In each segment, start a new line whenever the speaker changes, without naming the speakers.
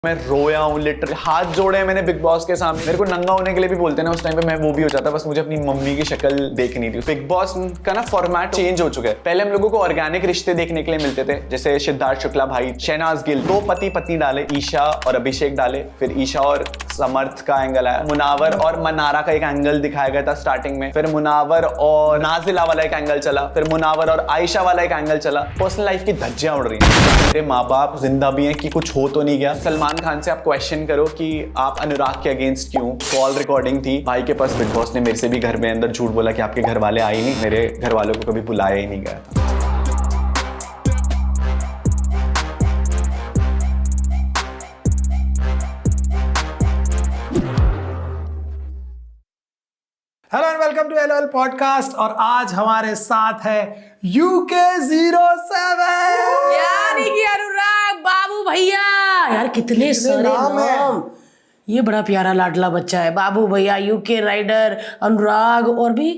मैं रोया हूँ, लिटरली हाथ जोड़े हैं मैंने बिग बॉस के सामने। मेरे को नंगा होने के लिए भी बोलते ना उस टाइम पे, मैं वो भी हो जाता, बस मुझे अपनी मम्मी की शक्ल देखनी थी। बिग बॉस का ना फॉर्मेट चेंज हो चुका है। पहले हम लोगों को ऑर्गेनिक रिश्ते देखने के लिए मिलते थे, जैसे सिद्धार्थ शुक्ला भाई, शहनाज गिल, दो पति पत्नी डाले, ईशा और अभिषेक डाले, फिर ईशा और समर्थ का एंगल आया, मुनावर और मनारा का एक एंगल दिखाया गया था स्टार्टिंग में, फिर मुनावर और नाजिला वाला एक एंगल चला, फिर मुनावर और आयशा वाला एक एंगल चला। पर्सनल लाइफ की धज्जियां उड़ रही हैं। मेरे माँ बाप जिंदा भी हैं कि कुछ हो तो नहीं गया। सलमान खान से आप क्वेश्चन करो कि आप अनुराग के अगेंस्ट क्यों। कॉल रिकॉर्डिंग थी भाई के पास, बिग बॉस ने मेरे से भी घर में अंदर झूठ बोला कि आपके घर वाले आए नहीं, मेरे घर वालों को कभी बुलाया ही नहीं गया।
Hello and welcome to LOL podcast. और आज हमारे साथ है UK07
यार ये अनुराग बाबू भैया, यार कितने सारे नाम। ये बड़ा प्यारा लाडला बच्चा है, बाबू भैया, यूके राइडर, अनुराग और भी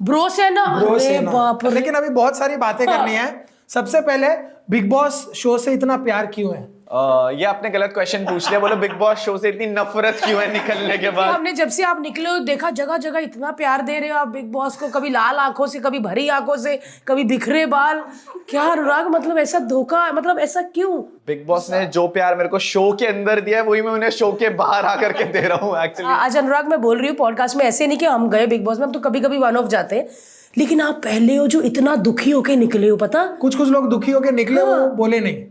ब्रो से ना। अरे बाप रे।
लेकिन अभी बहुत सारी बातें करनी है। सबसे पहले बिग बॉस शो से इतना प्यार क्यों है?
ये आपने गलत क्वेश्चन पूछ लिया। बोलो बिग बॉस शो से इतनी नफरत क्यों है निकलने के बाद?
हमने जब से आप निकले हो देखा, जगह जगह इतना प्यार दे रहे हो आप बिग बॉस को, कभी लाल आंखों से, कभी भरी आंखों से, कभी बिखरे बाल। क्या अनुराग, मतलब ऐसा धोखा, मतलब ऐसा क्यों?
बिग बॉस ने जो प्यार मेरे को शो के अंदर दिया है वही मैं उन्हें शो के बाहर आकर के दे रहा हूँ एक्चुअली।
आज अनुराग मैं बोल रही हूँ पॉडकास्ट में, ऐसे नहीं कि हम गए बिग बॉस में, हम तो कभी कभी वन ऑफ जाते हैं, लेकिन आप पहले हो जो इतना दुखी होके निकले हो। पता
कुछ लोग दुखी होके निकले, वो बोले नहीं।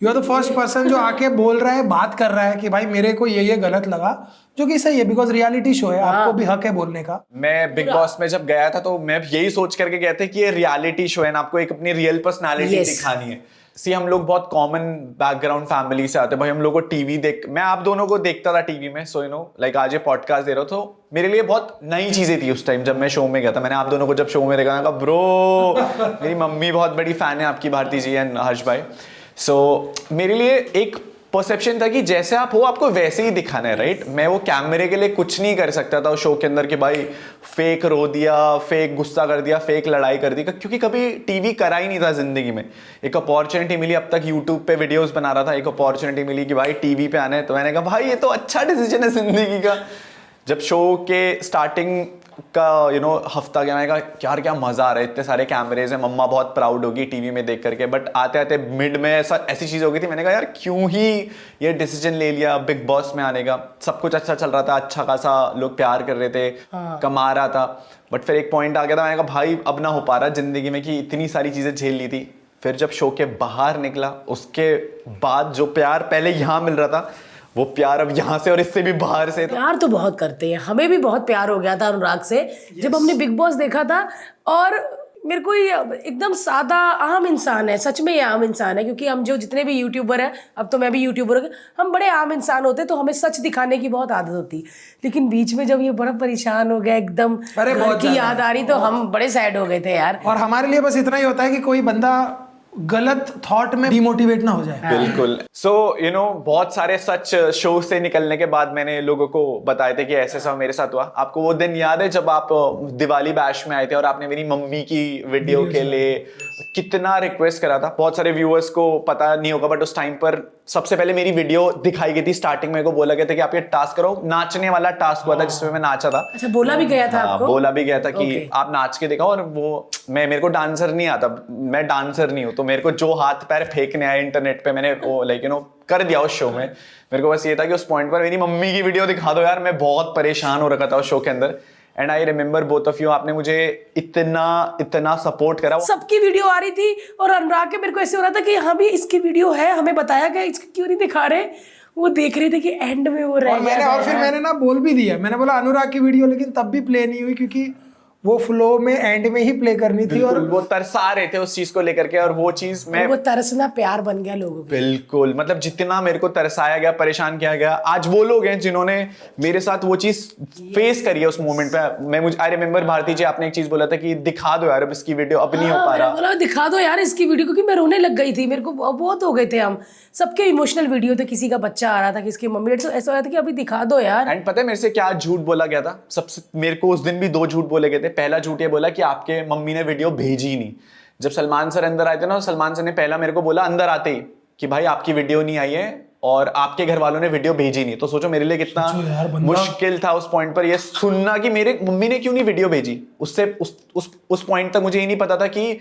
You are the first person जो आके बोल रहा है, बात कर रहा है कि भाई मेरे को ये गलत लगा, जो कि सही है, बिकॉज रियलिटी शो है, आपको भी हक है बोलने का।
मैं बिग बॉस में जब गया था तो मैं यही सोच करके गया था कि ये रियलिटी शो है ना, आपको एक अपनी रियल पर्सनालिटी दिखानी है। सी हम लोग बहुत कॉमन बैकग्राउंड फैमिली से आते हैं भाई। हम लोग को टीवी मैं आप दोनों को देखता था टीवी में, सो यू नो लाइक आज ये पॉडकास्ट दे रहा हूं, तो मेरे लिए बहुत नई चीजें थी उस टाइम जब मैं शो में गया था। मैंने आप दोनों को जब शो में देखा, मैं कहा ब्रो मेरी मम्मी बहुत बड़ी फैन है आपकी, भारती जी एंड हर्ष भाई। सो मेरे लिए एक परसेप्शन था कि जैसे आप हो आपको वैसे ही दिखाना है, राइट। मैं वो कैमरे के लिए कुछ नहीं कर सकता था उस शो के अंदर कि भाई फेक रो दिया, फेक गुस्सा कर दिया, फेक लड़ाई कर दी, क्योंकि कभी टीवी करा ही नहीं था जिंदगी में। एक अपॉर्चुनिटी मिली, अब तक यूट्यूब पे वीडियोस बना रहा था, एक अपॉर्चुनिटी मिली कि भाई टीवी पे आना है, तो मैंने कहा भाई ये तो अच्छा डिसीजन है जिंदगी का। जब शो के स्टार्टिंग का हफ्ता गया, मैंने कहा यार क्या मजा आ रहा है, इतने सारे कैमरेज हैं, मम्मा बहुत प्राउड होगी टीवी में देख करके। बट आते आते मिड में ऐसी चीज हो गई थी, मैंने कहा यार क्यों ही ये डिसीजन ले लिया बिग बॉस में आने का। सब कुछ अच्छा चल रहा था, अच्छा खासा लोग प्यार कर रहे थे, कमा रहा था, बट फिर एक पॉइंट आ गया था, मैंने कहा भाई अब ना हो पा रहा जिंदगी में कि इतनी सारी चीजें झेल ली थी। फिर जब शो के बाहर निकला, उसके बाद जो प्यार पहले यहाँ मिल रहा था, वो प्यार अब यहाँ से और इससे भी बाहर से।
प्यार तो बहुत करते हैं, हमें भी बहुत प्यार हो गया था अनुराग से जब हमने बिग बॉस देखा था। और मेरे को ये एकदम सादा आम इंसान है, सच में ये आम इंसान है, क्योंकि हम जो जितने भी यूट्यूबर हैं, अब तो मैं भी यूट्यूबर हूँ, हम बड़े आम इंसान होते तो हमें सच दिखाने की बहुत आदत होती। लेकिन बीच में जब ये बड़ा परेशान हो गया, एकदम घर की याद आ रही, तो हम बड़े सैड हो गए थे यार।
और हमारे लिए बस इतना ही होता है कि कोई बंदा गलत थॉट में डिमोटिवेट ना हो जाए।
बिल्कुल। सो बहुत सारे सच शो से निकलने के बाद मैंने लोगों को बताए थे कि ऐसे सब मेरे साथ हुआ। आपको वो दिन याद है जब आप दिवाली बैश में आए थे और आपने मेरी मम्मी की वीडियो के लिए कितना रिक्वेस्ट करा था? बहुत सारे व्यूअर्स को पता नहीं होगा, बट उस टाइम पर सबसे पहले मेरी वीडियो दिखाई गई थी। स्टार्टिंग में को बोला गया था कि आप ये टास्क करो, नाचने वाला टास्क हुआ था जिसमें मैं नाचा था।
अच्छा, बोला भी गया था आपको?
बोला भी गया था कि आप नाच के दिखाओ। और वो मेरे को डांसर नहीं आता, मैं डांसर नहीं हूँ, तो मेरे को जो हाथ पैर फेंकने आए इंटरनेट पे, मैंने वो लाइक कर दिया उस शो में। मेरे को बस ये था कि उस पॉइंट पर मेरी मम्मी की वीडियो दिखा दो यार। मैं बहुत परेशान हो रखा था उस शो के अंदर। And I remember both of you, आपने मुझे इतना सपोर्ट करा।
सबकी वीडियो आ रही थी और अनुराग के मेरे को ऐसे हो रहा था कि हाँ भी इसकी वीडियो है, हमें बताया गया, इसकी क्यों नहीं दिखा रहे। वो देख रहे थे कि एंड में वो रह गया।
और फिर मैंने ना बोल भी दिया, मैंने बोला अनुराग की वीडियो, लेकिन तब भी प्ले नहीं हुई क्योंकि वो फ्लो में एंड में ही प्ले करनी थी। और
वो तरसा रहे थे उस चीज को लेकर के, और वो चीज मैं
वो तरसना प्यार बन गया लोगों को।
बिल्कुल, मतलब जितना मेरे को तरसाया गया, परेशान किया गया, आज वो लोग हैं जिन्होंने मेरे साथ वो चीज फेस करी है उस मोमेंट पे। आई रिमेम्बर भारती जी, आपने एक चीज बोला था कि दिखा दो यार अब इसकी वीडियो, अब नहीं हो पा रहा।
बोला दिखा दो यार इसकी वीडियो, क्योंकि मैं रोने लग गई थी, मेरे को बहुत हो गए थे हम। सबके इमोशनल वीडियो थे, किसी का बच्चा आ रहा था, किसकी मम्मी, ऐसा हो रहा था कि अभी दिखा दो यार।
एंड पता है मेरे से क्या झूठ बोला गया था? सबसे मेरे को उस दिन भी 2 झूठ बोले गए थे। पहला झूठ ये बोला कि आपके मम्मी ने वीडियो भेजी नहीं। जब सलमान सर अंदर आए थे ना, सलमान सर ने पहला मेरे को बोला अंदर आते ही कि भाई आपकी वीडियो नहीं आई है और आपके घर वालों ने वीडियो भेजी नहीं, तो सोचो मेरे लिए कितना
सोचो यार, बंदा-
मुश्किल था उस पॉइंट पर ये सुनना कि मेरे मम्मी ने क्यों नहीं वीडियो भेजी। उससे उस पॉइंट तक मुझे ये नहीं पता था कि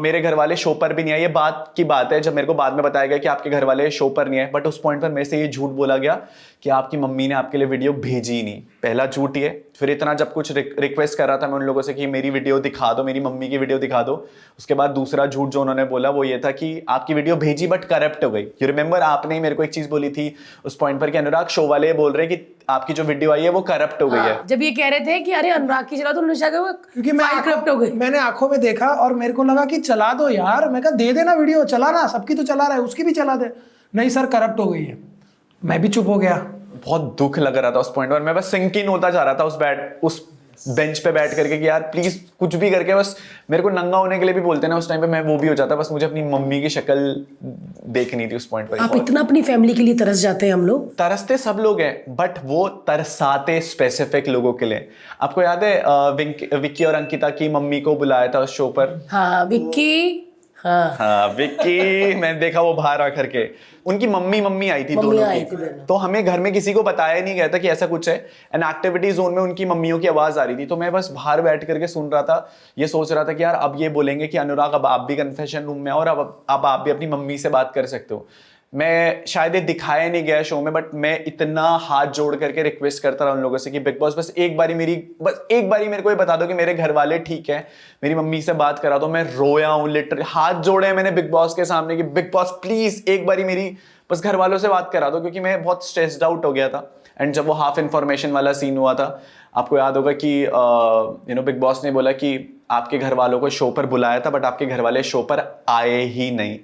मेरे घर वाले शो पर भी नहीं आए। ये बात की बात है जब मेरे को बाद में बताया गया कि आपके घर वाले शो पर नहीं आए, बट उस पॉइंट पर मेरे से ये झूठ बोला गया कि आपकी मम्मी ने आपके लिए वीडियो भेजी ही नहीं। पहला झूठ ये। फिर इतना जब कुछ रिक्वेस्ट कर रहा था मैं उन लोगों से कि मेरी वीडियो दिखा दो, मेरी मम्मी की वीडियो दिखा दो। उसके बाद दूसरा झूठ जो उन्होंने बोला वो ये था कि आपकी वीडियो भेजी बट करप्ट हो गई। यू रिमेंबर, आपने ही मेरे को एक चीज बोली थी उस पॉइंट पर कि अनुराग शो वाले बोल रहे हैं कि आपकी जो वीडियो आई है वो करप्ट हो गई है।
जब ये कह रहे थे कि अरे अनुराग की चला तो उन्होंने कहा वो
क्योंकि
फाइल करप्ट हो गई।
मैंने आंखों में देखा और मेरे को लगा कि चला दो यार, मैं कहा दे देना वीडियो, चला ना, सबकी तो चला रहा है, उसकी भी चला दे। नहीं सर, करप्ट हो गई है। मैं भी चुप हो गया।
बहुत दुख लग रहा था उस पॉइंट पर। मैं बस सिंक इन होता जा रहा था उस बेंच पे बैठ करके कि यार प्लीज कुछ भी करके बस मेरे को नंगा होने के लिए भी बोलते ना उस टाइम पे, मैं वो भी हो जाता। बस मुझे अपनी मम्मी की शक्ल देखनी थी उस पॉइंट पर।
आप इतना अपनी फैमिली के लिए तरस जाते हैं। हम लोग
तरसते सब लोग हैं बट वो तरसाते स्पेसिफिक लोगों के लिए। आपको याद है विक्की और अंकिता की मम्मी को बुलाया था उस शो पर?
हाँ विक्की,
हाँ विक्की, मैंने देखा वो बाहर आकर के उनकी मम्मी आई थी दोनों
आई थी
की।
दोनों।
तो हमें घर में किसी को बताया नहीं गया था कि ऐसा कुछ है। एंड एक्टिविटी जोन में उनकी मम्मियों की आवाज आ रही थी, तो मैं बस बाहर बैठ करके सुन रहा था। ये सोच रहा था कि यार अब ये बोलेंगे कि अनुराग अब आप भी कन्फेशन रूम में और अब आप भी अपनी मम्मी से बात कर सकते हो। मैं शायद ये दिखाया नहीं गया शो में, बट मैं इतना हाथ जोड़ करके रिक्वेस्ट करता रहा उन लोगों से कि बिग बॉस बस एक बारी मेरे को ये बता दो कि मेरे घर वाले ठीक है, मेरी मम्मी से बात करा दो। मैं रोया हूँ, लिटरली हाथ जोड़े हैं मैंने बिग बॉस के सामने कि बिग बॉस प्लीज एक बारी मेरी बस घर वालों से बात करा दो, क्योंकि मैं बहुत स्ट्रेस्ड आउट हो गया था। एंड जब वो हाफ इन्फॉर्मेशन वाला सीन हुआ था, आपको याद होगा कि बिग बॉस ने बोला कि आपके घर वालों को शो पर बुलाया था बट आपके घर वाले शो पर आए ही नहीं।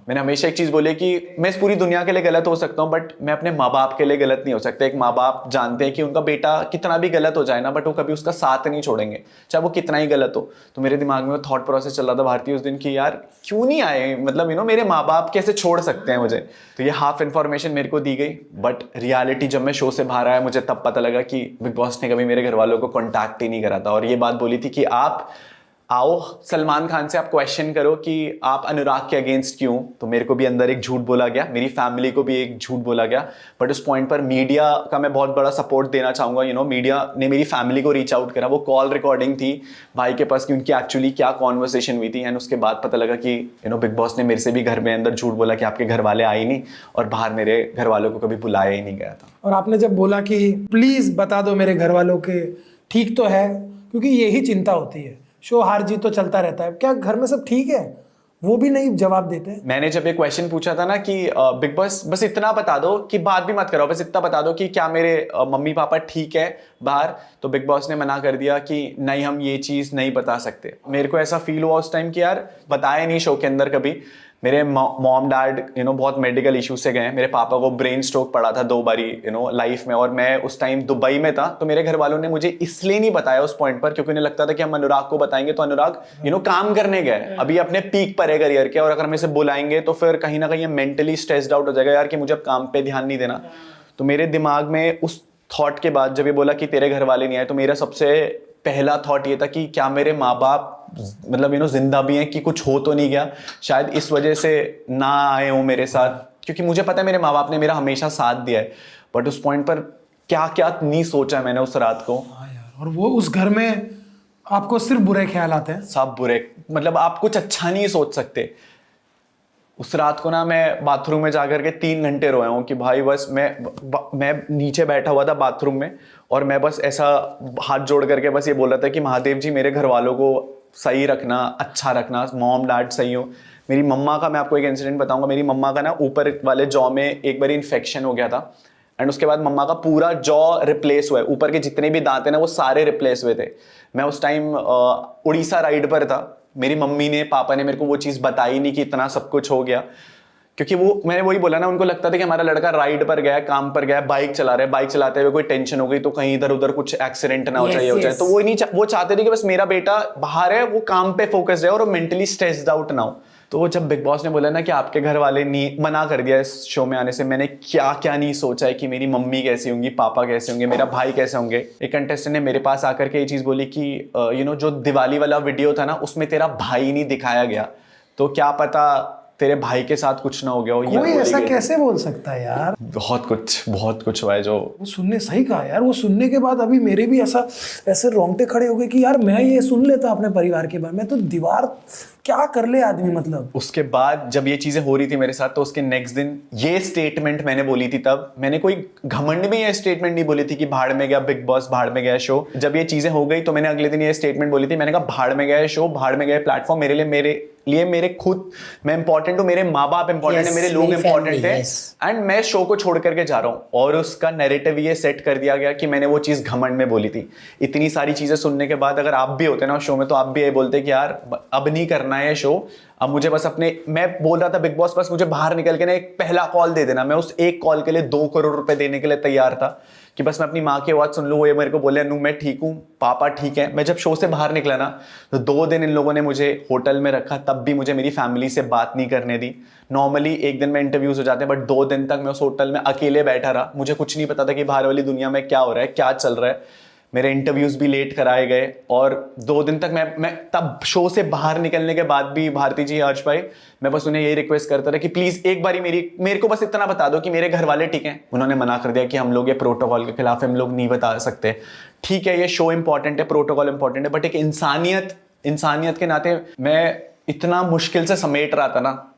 मैंने हमेशा एक चीज बोली कि मैं इस पूरी दुनिया के लिए गलत हो सकता हूँ बट मैं अपने माँ बाप के लिए गलत नहीं हो सकता। एक माँ बाप जानते हैं कि उनका बेटा कितना भी गलत हो जाए ना, बट वो कभी उसका साथ नहीं छोड़ेंगे, चाहे वो कितना ही गलत हो। तो मेरे दिमाग में वो थॉट प्रोसेस चल रहा था भारती उस दिन की, यार क्यों नहीं आए, मतलब मेरे माँ बाप कैसे छोड़ सकते हैं मुझे। तो ये हाफ इन्फॉर्मेशन मेरे को दी गई, बट रियलिटी जब मैं शो से बाहर आया मुझे तब पता लगा कि बिग बॉस ने कभी मेरे घर वालों को कॉन्टैक्ट ही नहीं करा था। और ये बात बोली थी कि आप आओ सलमान खान से आप क्वेश्चन करो कि आप अनुराग के अगेंस्ट क्यों। तो मेरे को भी अंदर एक झूठ बोला गया, मेरी फैमिली को भी एक झूठ बोला गया। बट उस पॉइंट पर मीडिया का मैं बहुत बड़ा सपोर्ट देना चाहूंगा। मीडिया ने मेरी फैमिली को रीच आउट करा। वो कॉल रिकॉर्डिंग थी भाई के पास कि उनकी एक्चुअली क्या कॉन्वर्सेशन हुई थी। एंड उसके बाद पता लगा कि बिग बॉस ने मेरे से भी घर में अंदर झूठ बोला कि आपके घर वाले आए नहीं, और बाहर मेरे घर वालों को कभी बुलाया ही नहीं गया था।
और आपने जब बोला कि प्लीज बता दो मेरे घर वालों के ठीक तो है, क्योंकि यही चिंता होती है, शो हार जीत तो चलता रहता है, क्या घर में सब ठीक है, वो भी नहीं जवाब देते।
मैंने जब ये क्वेश्चन पूछा था ना कि बिग बॉस बस इतना बता दो कि बात भी मत करो, बस इतना बता दो कि क्या मेरे मम्मी पापा ठीक है बाहर, तो बिग बॉस ने मना कर दिया कि नहीं हम ये चीज नहीं बता सकते। मेरे को ऐसा फील हुआ उस टाइम कि यार बताया नहीं शो के अंदर कभी। मेरे मॉम डैड बहुत मेडिकल इश्यूज से गए। मेरे पापा को ब्रेन स्ट्रोक पड़ा था 2 बारी लाइफ में, और मैं उस टाइम दुबई में था। तो मेरे घर वालों ने मुझे इसलिए नहीं बताया उस पॉइंट पर क्योंकि उन्हें लगता था कि हम अनुराग को बताएंगे तो अनुराग काम करने गए, अभी अपने पीक पर है करियर के, और अगर हम इसे बुलाएंगे तो फिर कहीं ना कहीं मेंटली स्ट्रेस्ड आउट हो जाएगा यार कि मुझे अब काम पे ध्यान नहीं देना। तो मेरे दिमाग में उस थॉट के बाद जब ये बोला कि तेरे घर वाले नहीं आए, तो मेरा सबसे पहला थॉट ये था कि क्या मेरे माँ बाप मतलब जिंदा भी हैं, कि कुछ हो तो नहीं गया, शायद इस वजह से ना आए हो मेरे साथ, क्योंकि मुझे पता है मेरे माँ बाप ने मेरा हमेशा साथ दिया है। बट उस पॉइंट पर क्या क्या नहीं सोचा मैंने उस रात को।
हाँ यार, और वो उस घर में आपको सिर्फ बुरे ख्याल आते हैं,
सब बुरे, मतलब आप कुछ अच्छा नहीं सोच सकते। उस रात को ना मैं बाथरूम में जाकर के 3 घंटे रोया हूँ कि भाई बस मैं नीचे बैठा हुआ था बाथरूम में, और मैं बस ऐसा हाथ जोड़ करके बस ये बोल रहा था कि महादेव जी मेरे घर वालों को सही रखना, अच्छा रखना, मॉम डैड सही हो। मेरी मम्मा का मैं आपको एक इंसिडेंट बताऊंगा। मेरी मम्मा का ना ऊपर वाले जॉ में एक बार इन्फेक्शन हो गया था, एंड उसके बाद मम्मा का पूरा जॉ रिप्लेस हुआ है, ऊपर के जितने भी दांत हैं ना वो सारे रिप्लेस हुए थे। मैं उस टाइम उड़ीसा राइड पर था। मेरी मम्मी ने पापा ने मेरे को वो चीज़ बताई नहीं कि इतना सब कुछ हो गया, क्योंकि मैंने वही बोला ना, उनको लगता था कि हमारा लड़का राइड पर गया, काम पर गया, बाइक चला रहा है, बाइक चलाते हुए कोई टेंशन हो गई तो कहीं इधर उधर कुछ एक्सीडेंट ना हो जाए हो जाए। तो वो चाहते थे कि बस मेरा बेटा बाहर है, वो काम पे फोकस है और वो मेंटली स्ट्रेस्ड आउट ना हो। तो जब बिग बॉस ने बोला ना कि आपके घर वाले नहीं, मना कर दिया इस शो में आने से, मैंने क्या क्या नहीं सोचा है कि मेरी मम्मी कैसी होंगी, पापा कैसे होंगे, मेरा भाई कैसे होंगे। एक कंटेस्टेंट ने मेरे पास आकर के ये चीज़ बोली कि जो दिवाली वाला वीडियो था ना उसमें तेरा भाई नहीं दिखाया गया, तो क्या पता तेरे भाई के साथ कुछ ना हो गया हो, ये
कोई
बोली
ऐसा
गई।
कैसे बोल सकता है यार?
बहुत कुछ हुआ है जो
वो सुनने सही कहा यार, वो सुनने के बाद अभी मेरे भी ऐसे रोंगटे खड़े हो गए कि यार मैं ये सुन लेता अपने परिवार के बारे में, तो दीवार क्या कर ले आदमी मतलब।
उसके बाद जब ये चीजें हो रही थी मेरे साथ, तो उसके नेक्स्ट दिन ये स्टेटमेंट मैंने बोली थी। तब मैंने कोई घमंड में ये स्टेटमेंट नहीं बोली थी कि भाड़ में गया बिग बॉस, भाड़ में गया शो। जब ये चीजें हो गई तो मैंने अगले दिन ये स्टेटमेंट बोली थी, मैंने कहा भाड़ में गया शो, भाड़ में गया प्लेटफॉर्म, मेरे लिए मेरे खुद मैं इंपॉर्टेंट हूँ, मेरे माँ बाप इंपॉर्टेंट है,
Yes,
मेरे लोग
मेरी
इंपॉर्टेंट
family,
है,
yes.
एंड मैं शो को छोड़ करके जा रहा हूँ। और उसका नैरेटिव ये सेट कर दिया गया कि मैंने वो चीज घमंड में बोली थी। इतनी सारी चीजें सुनने के बाद अगर आप भी होते ना शो में, तो आप भी ये बोलते कि यार अब नहीं करना है शो, अब मुझे बस मैं बोल रहा था बिग बॉस, बस मुझे बाहर निकल के ना एक पहला कॉल दे देना। मैं उस एक कॉल के लिए 2 करोड़ रुपए देने के लिए तैयार था कि बस मैं अपनी माँ की आवाज सुन लूँ, वो ये मेरे को बोले अनु मैं ठीक हूँ, पापा ठीक है। मैं जब शो से बाहर निकला ना, तो 2 दिन इन लोगों ने मुझे होटल में रखा, तब भी मुझे मेरी फैमिली से बात नहीं करने दी। नॉर्मली एक दिन में इंटरव्यूज हो जाते हैं, बट 2 दिन तक मैं उस होटल में अकेले बैठा रहा। मुझे कुछ नहीं पता था कि बाहर वाली दुनिया में क्या हो रहा है, क्या चल रहा है। मेरे इंटरव्यूज भी लेट कराए गए, और 2 दिन तक मैं तब शो से बाहर निकलने के बाद भी भारती जी, हर्ष भाई, मैं बस उन्हें यही रिक्वेस्ट करता था कि प्लीज एक बारी मेरे को बस इतना बता दो कि मेरे घर वाले ठीक हैं। उन्होंने मना कर दिया कि हम लोग ये प्रोटोकॉल के खिलाफ, हम लोग नहीं बता सकते। ठीक है, ये शो इंपॉर्टेंट है, प्रोटोकॉल इंपॉर्टेंट है, बट एक इंसानियत के नाते मैं इतना मुश्किल से समेट रहा था ना,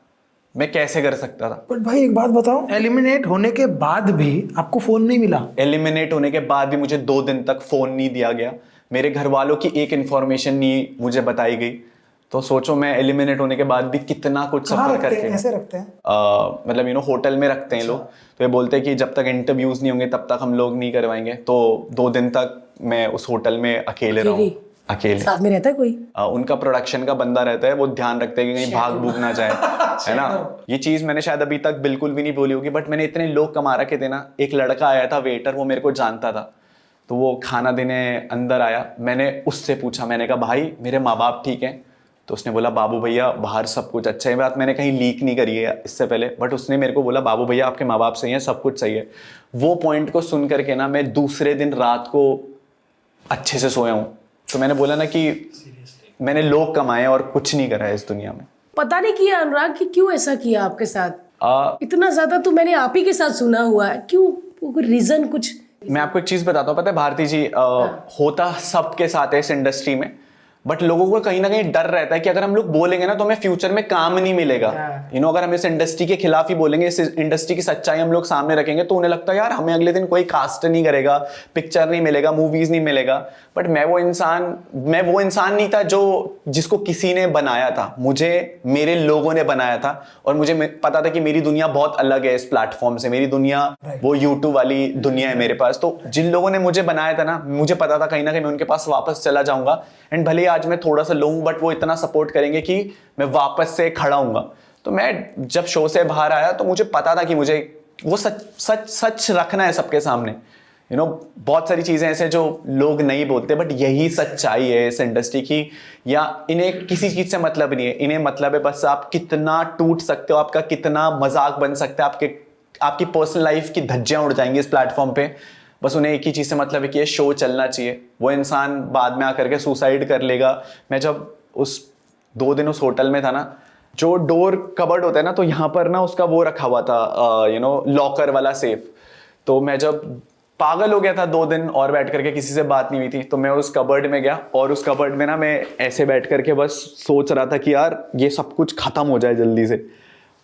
मैं कैसे कर सकता था।
बट भाई एक बात बताओ, एलिमिनेट होने के बाद भी आपको फोन नहीं मिला?
एलिमिनेट होने के बाद भी मुझे 2 दिन तक फोन नहीं दिया गया, मेरे घर वालों की एक इंफॉर्मेशन नहीं मुझे बताई गई। तो सोचो मैं एलिमिनेट होने के बाद भी कितना कुछ
कहाँ
सफर
रखते
करके,
हैं, ऐसे रखते हैं?
मतलब होटल में रखते हैं लोग। तो ये बोलते हैं कि जब तक इंटरव्यूज नहीं होंगे तब तक हम लोग नहीं करवाएंगे। तो 2 दिन तक मैं उस होटल में अकेले रहूं, अकेले।
साथ में रहता है कोई?
उनका प्रोडक्शन का बंदा रहता है, वो ध्यान रखते हैं कि कहीं भाग भूग ना जाए, है ना। ये चीज मैंने शायद अभी तक बिल्कुल भी नहीं बोली होगी, बट मैंने इतने लोग कमा रखे थे ना। एक लड़का आया था वेटर, वो मेरे को जानता था, तो वो खाना देने अंदर आया। मैंने उससे पूछा, मैंने कहा भाई मेरे माँ बाप ठीक हैं? तो उसने बोला बाबू भैया बाहर सब कुछ अच्छा है। बात मैंने कहीं लीक नहीं करी है इससे पहले, बट उसने मेरे को बोला बाबू भैया आपके माँ बाप सही हैं, सब कुछ सही है। वो पॉइंट को सुन करके ना मैं दूसरे दिन रात को अच्छे से सोया हूँ। तो मैंने बोला ना कि मैंने लोग कमाए और कुछ नहीं करा है इस दुनिया में।
पता नहीं किया अनुराग कि क्यों ऐसा किया आपके साथ? इतना ज्यादा तो मैंने आप ही के साथ सुना हुआ है, क्यों? रीजन कुछ?
मैं आपको एक चीज बताता हूँ, पता है भारती जी, होता सबके साथ है इस इंडस्ट्री में, बट लोगों को कहीं ना कहीं डर रहता है कि अगर हम लोग बोलेंगे ना तो हमें फ्यूचर में काम नहीं मिलेगा। अगर हम इस इंडस्ट्री के खिलाफ ही बोलेंगे, इस इंडस्ट्री की सच्चाई हम लोग सामने रखेंगे, तो उन्हें लगता है यार हमें अगले दिन कोई कास्ट नहीं करेगा, पिक्चर नहीं मिलेगा, मूवीज नहीं मिलेगा। बट मैं वो इंसान नहीं था जिसको किसी ने बनाया था। मुझे मेरे लोगों ने बनाया था, और मुझे पता था कि मेरी दुनिया बहुत अलग है इस प्लेटफॉर्म से। मेरी दुनिया वो यूट्यूब वाली दुनिया है मेरे पास। तो जिन लोगों ने मुझे बनाया था ना, मुझे पता था कहीं ना कहीं मैं उनके पास वापस चला जाऊंगा, एंड भले आज मैं थोड़ा सा लूँ, बट वो इतना सपोर्ट करेंगे कि मैं वापस से खड़ा हूँगा। तो मैं जब शो से बाहर आया तो मुझे पता था कि मुझे वो सच रखना है सबके सामने। बहुत सारी चीजें ऐसे जो लोग नहीं बोलते, बट यही सच्चाई है इस इंडस्ट्री की। या इन्हें किसी चीज से मतलब नहीं है, इन्हें मतलब है बस आप कितना टूट सकते हो, आपका कितना मजाक बन सकता है, आपकी पर्सनल लाइफ की धज्जियां उड़ जाएंगी इस प्लेटफॉर्म पे। बस उन्हें एक ही चीज से मतलब है कि ये शो चलना चाहिए। वो इंसान बाद में आकर के सुसाइड कर लेगा। मैं जब उस 2 दिन उस होटल में था ना, जो डोर कबर्ड होता है ना, तो यहाँ पर ना उसका वो रखा हुआ था, लॉकर वाला सेफ। तो मैं जब पागल हो गया था 2 दिन और बैठ करके, किसी से बात नहीं हुई थी, तो मैं उस कबर्ड में गया, और उस कबर्ड में ना मैं ऐसे बैठ करके बस सोच रहा था कि यार ये सब कुछ खत्म हो जाए जल्दी से।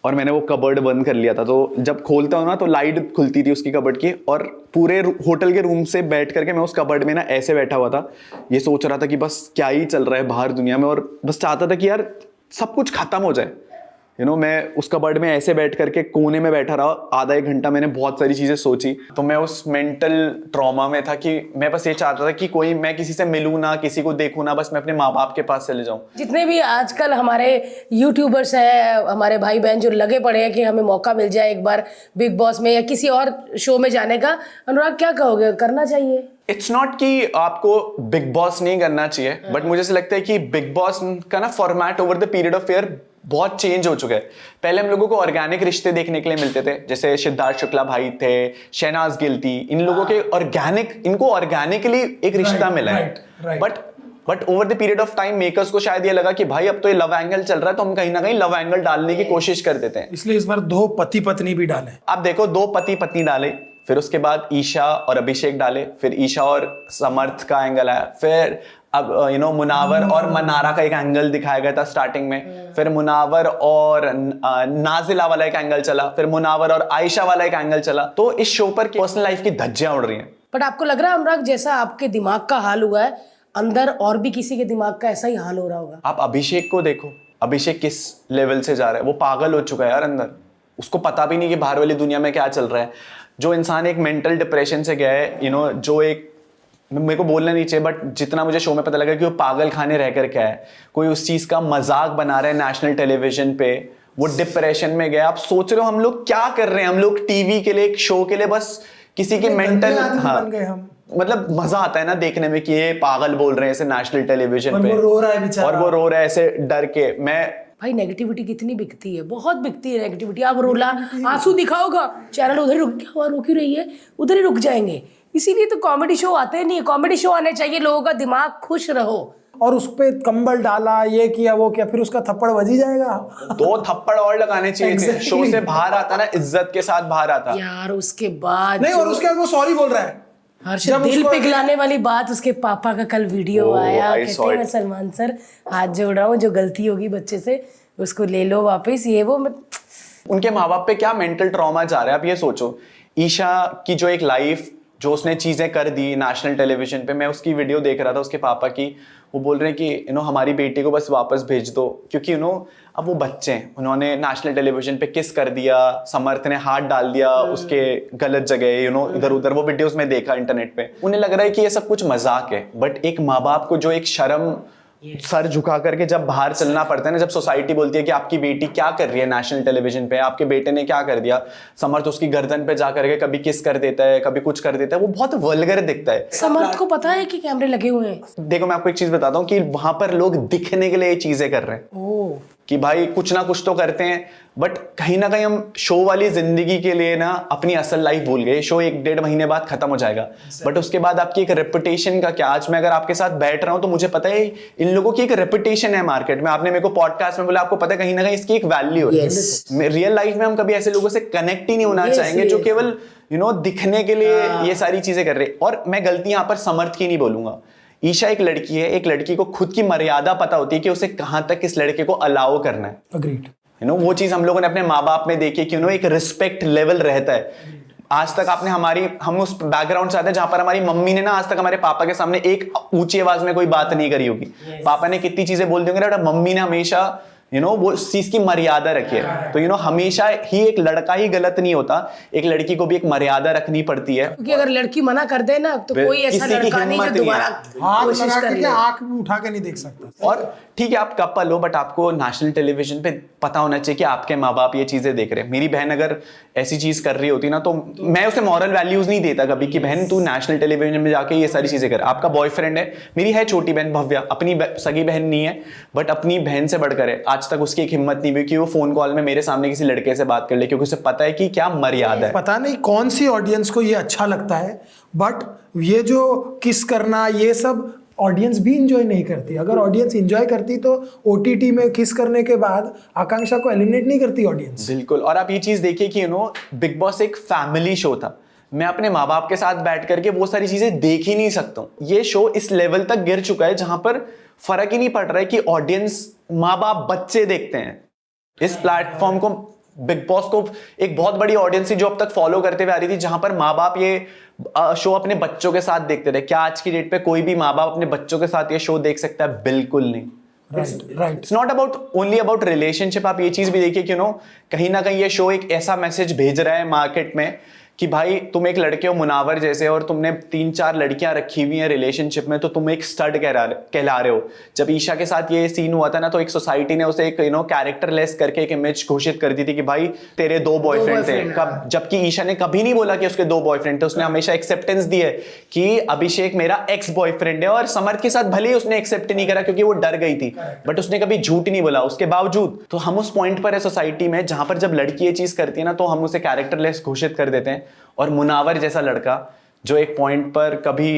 और मैंने वो कबर्ड बंद कर लिया था। तो जब खोलता हूँ ना तो लाइट खुलती थी उसकी कबर्ड की, और पूरे होटल के रूम से बैठ करके मैं उस कबर्ड में ना ऐसे बैठा हुआ था, ये सोच रहा था कि बस क्या ही चल रहा है बाहर दुनिया में, और बस चाहता था कि यार सब कुछ खत्म हो जाए। मैं उस कबर्ड में ऐसे बैठ करके कोने में बैठा रहा आधा 1 घंटा। मैंने बहुत सारी चीजें सोची। तो मैं उस मेंटल ट्रॉमा में था कि मैं बस ये चाहता था कि मैं किसी से मिलूं ना, किसी को देखूं ना, बस मैं अपने माँ बाप के पास चले जाऊं।
जितने भी आजकल हमारे यूट्यूबर्स हैं, हमारे भाई बहन जो लगे पड़े हैं कि हमें मौका मिल जाए एक बार बिग बॉस में या किसी और शो में जाने का, अनुराग क्या कहोगे, करना चाहिए?
इट्स नॉट कि आपको बिग बॉस नहीं करना चाहिए, बट मुझे ऐसा लगता है कि बिग बॉस का ना format over the period of year बहुत चेंज हो चुका है। पहले हम लोगों को ऑर्गेनिक रिश्ते देखने के लिए मिलते थे, जैसे सिद्धार्थ शुक्ला भाई थे, शहनाज गिल थी, इनको ऑर्गेनिकली एक रिश्ता मिला है। But but over the period of time makers को शायद ये लगा कि भाई अब तो ये लव एंगल चल रहा है, तो हम कहीं ना कहीं लव एंगल डालने की कोशिश कर देते हैं,
इसलिए इस बार 2 पति पत्नी भी डाले।
आप देखो 2 पति पत्नी डाले, फिर उसके बाद ईशा और अभिषेक डाले, फिर ईशा और समर्थ का एंगल आया, फिर अब मुनावर और मनारा का एक एंगल दिखाया गया था स्टार्टिंग में, फिर मुनावर और नाजिला वाला एक एंगल चला, फिर मुनावर और आयशा वाला एक एंगल चला। तो इस शो पर पर्सनल लाइफ की धज्जियां उड़ रही हैं।
बट आपको लग रहा है अनुराग, जैसा आपके दिमाग का हाल हुआ है, अंदर और भी किसी के दिमाग का ऐसा ही हाल हो रहा होगा?
आप अभिषेक को देखो, अभिषेक किस लेवल से जा रहा है, वो पागल हो चुका है यार अंदर, उसको पता भी नहीं कि बाहर वाली दुनिया में क्या चल रहा है। जो इंसान एक मेंटल डिप्रेशन से गया है, जो एक, मेरे को बोलना नहीं चाहिए बट जितना मुझे शो में पता लगा कि वो पागल खाने रह कर क्या है, कोई उस चीज का मजाक बना रहा है नेशनल टेलीविजन पे, वो डिप्रेशन में गया। आप सोच रहे हो हम लोग क्या कर रहे हैं, हम लोग टीवी के लिए, एक शो के लिए बस किसी की मेंटल, हाँ मतलब मजा आता है ना देखने में कि ये पागल बोल रहे हैं ऐसे नेशनल टेलीविजन पे,
वो रो रहा है बेचारा,
और वो रो रहा है ऐसे डर के। मैं
भाई नेगेटिविटी कितनी बिकती है, बहुत बिकती है नेगेटिविटी। आप रोला आंसू दिखाओगा, चैनल उधर रुक गया, हुआ रुक ही रही है, उधर ही रुक जाएंगे। इसीलिए तो कॉमेडी शो आते नहीं है, कॉमेडी शो आने चाहिए, लोगों का दिमाग खुश रहो।
और उस पे कंबल डाला, ये किया वो किया, फिर उसका थप्पड़ बज ही जाएगा।
2 थप्पड़ और लगाने चाहिए थे, शो से बाहर आता ना, इज्जत के साथ बाहर आता
यार उसके बाद
नहीं, और उसके बाद वो सॉरी बोल रहा है।
हर्षद, दिल पिघलाने वाली बात, उसके पापा का कल वीडियो आया, कहते हैं मैं सलमान सर हाथ जोड़ रहा हूँ, जो गलती होगी बच्चे से उसको ले लो वापस, ये वो
उनके माँ बाप पे क्या मेंटल ट्रॉमा जा रहा है। आप ये सोचो, ईशा की जो एक लाइफ, जो उसने चीजें कर दी नेशनल टेलीविजन पे, मैं उसकी वीडियो देख रहा था उसके पापा की, वो बोल रहे हैं कि हमारी बेटी को बस वापस भेज दो, क्योंकि अब वो बच्चे हैं, उन्होंने नेशनल टेलीविजन पे किस कर दिया, समर्थ ने हाथ डाल दिया उसके गलत जगह, इधर उधर, वो वीडियोस में देखा इंटरनेट पे, उन्हें लग रहा है कि ये सब कुछ मजाक है। बट एक माँ बाप को जो एक शर्म सर झुका करके जब बाहर चलना पड़ता है ना, जब सोसाइटी बोलती है कि आपकी बेटी क्या कर रही है नेशनल टेलीविजन पे, आपके बेटे ने क्या कर दिया, समर्थ उसकी गर्दन पे जा करके कभी किस कर देता है, कभी कुछ कर देता है, वो बहुत वल्गर दिखता है।
समर्थ को पता है कि कैमरे लगे हुए हैं?
देखो मैं आपको एक चीज बताता हूँ कि वहां पर लोग दिखने के लिए ये चीजें कर रहे हैं कि भाई कुछ ना कुछ तो करते हैं, बट कहीं ना कहीं हम शो वाली जिंदगी के लिए ना अपनी असल लाइफ भूल गए। शो 1-1.5 महीने बाद खत्म हो जाएगा, बट उसके बाद आपकी एक रेपुटेशन का क्या। आज मैं अगर आपके साथ बैठ रहा हूं तो मुझे पता है इन लोगों की एक रेपुटेशन है मार्केट में। आपने मेरे को पॉडकास्ट में बोला, आपको पता है कहीं ना कहीं इसकी एक वैल्यू है। रियल लाइफ में हम कभी ऐसे लोगों से कनेक्ट ही नहीं होना चाहेंगे जो केवल दिखने के लिए ये सारी चीजें कर रहे। और मैं गलती यहां पर समर्थ की नहीं बोलूंगा, ईशा एक लड़की है, एक लड़की को खुद की मर्यादा पता होती है कि उसे कहां तक इस लड़के को अलाउ करना है।
अग्रीड।
वो चीज हम लोगों ने अपने माँ बाप में देखी कि एक रिस्पेक्ट लेवल रहता है। आज तक हम उस बैकग्राउंड से आते हैं जहां पर हमारी मम्मी ने ना आज तक हमारे पापा के सामने एक ऊंची आवाज में कोई बात नहीं करी होगी। पापा ने कितनी चीजें बोल दी होंगी, बट मम्मी ने हमेशा वो इस चीज की मर्यादा रखी है। तो हमेशा ही एक लड़का ही गलत नहीं होता, एक लड़की को भी एक मर्यादा रखनी पड़ती है।
क्योंकि अगर लड़की मना कर दे ना तो कोई ऐसा लड़का नहीं जो दोबारा कोशिश कर ले।
आंख उठा के नहीं देख सकता।
और ठीक है आप कपल हो, बट आपको नेशनल टेलीविजन पे पता होना चाहिए कि आपके माँ बाप ये चीजें देख रहे हैं। मेरी बहन अगर ऐसी चीज कर रही होती ना तो मैं उसे मॉरल वैल्यूज नहीं देता कभी कि बहन तू नेशनल टेलीविजन में जाके ये सारी चीजें कर। आपका बॉयफ्रेंड है, मेरी है छोटी बहन भव्या, अपनी सगी बहन नहीं है बट अपनी बहन से बढ़कर है। आज तक उसकी एक हिम्मत नहीं हुई कि वो फोन कॉल में मेरे सामने किसी लड़के से बात कर ले, क्योंकि उसे पता है कि क्या मर्यादा है।
पता नहीं कौन सी ऑडियंस को ये अच्छा लगता है, बट ये जो किस करना ये सब ऑडियंस भी इंजॉय नहीं करती। अगर ऑडियंस इंजॉय करती तो ओटीटी में किस करने के बाद आकांक्षा को एलिमिनेट नहीं करती ऑडियंस।
बिल्कुल। और आप ये चीज देखिए कि बिग बॉस एक फैमिली शो था। मैं अपने माँ बाप के साथ बैठ करके वो सारी चीजें देख ही नहीं सकता हूँ। ये शो इस लेवल तक गिर चुका है जहां पर फर्क ही नहीं पड़ रहा है कि ऑडियंस, माँ बाप, बच्चे देखते हैं इस प्लेटफॉर्म को। बिग बॉस को एक बहुत बड़ी ऑडियंस थी जो अब तक फॉलो करते हुए आ रही थी, जहां पर माँ बाप ये शो अपने बच्चों के साथ देखते थे। क्या आज की डेट पे कोई भी माँ बाप अपने बच्चों के साथ ये शो देख सकता है? बिल्कुल नहीं।
Right.
It's not about only about relationship. आप ये चीज भी देखिए कि कहीं ना कहीं ये शो एक ऐसा मैसेज भेज रहा है मार्केट में कि भाई तुम एक लड़के हो मुनावर जैसे और तुमने 3-4 लड़कियां रखी हुई हैं रिलेशनशिप में, तो तुम एक स्टड कहला रहे हो। जब ईशा के साथ ये सीन हुआ था ना तो एक सोसाइटी ने उसे एक कैरेक्टरलेस करके एक इमेज घोषित कर दी थी कि भाई तेरे 2 बॉयफ्रेंड थे। जबकि ईशा ने कभी नहीं बोला कि उसके 2 बॉयफ्रेंड थे। उसने हमेशा एक्सेप्टेंस दी है कि अभिषेक मेरा एक्स बॉयफ्रेंड है। और समर्थ के साथ भले ही उसने एक्सेप्ट नहीं करा क्योंकि वो डर गई थी, बट उसने कभी झूठ नहीं बोला उसके बावजूद। तो हम उस पॉइंट पर है सोसाइटी में जहां पर जब लड़की ये चीज करती है ना तो हम उसे कैरेक्टरलेस घोषित कर देते हैं। और मुनावर जैसा लड़का जो एक पॉइंट पर कभी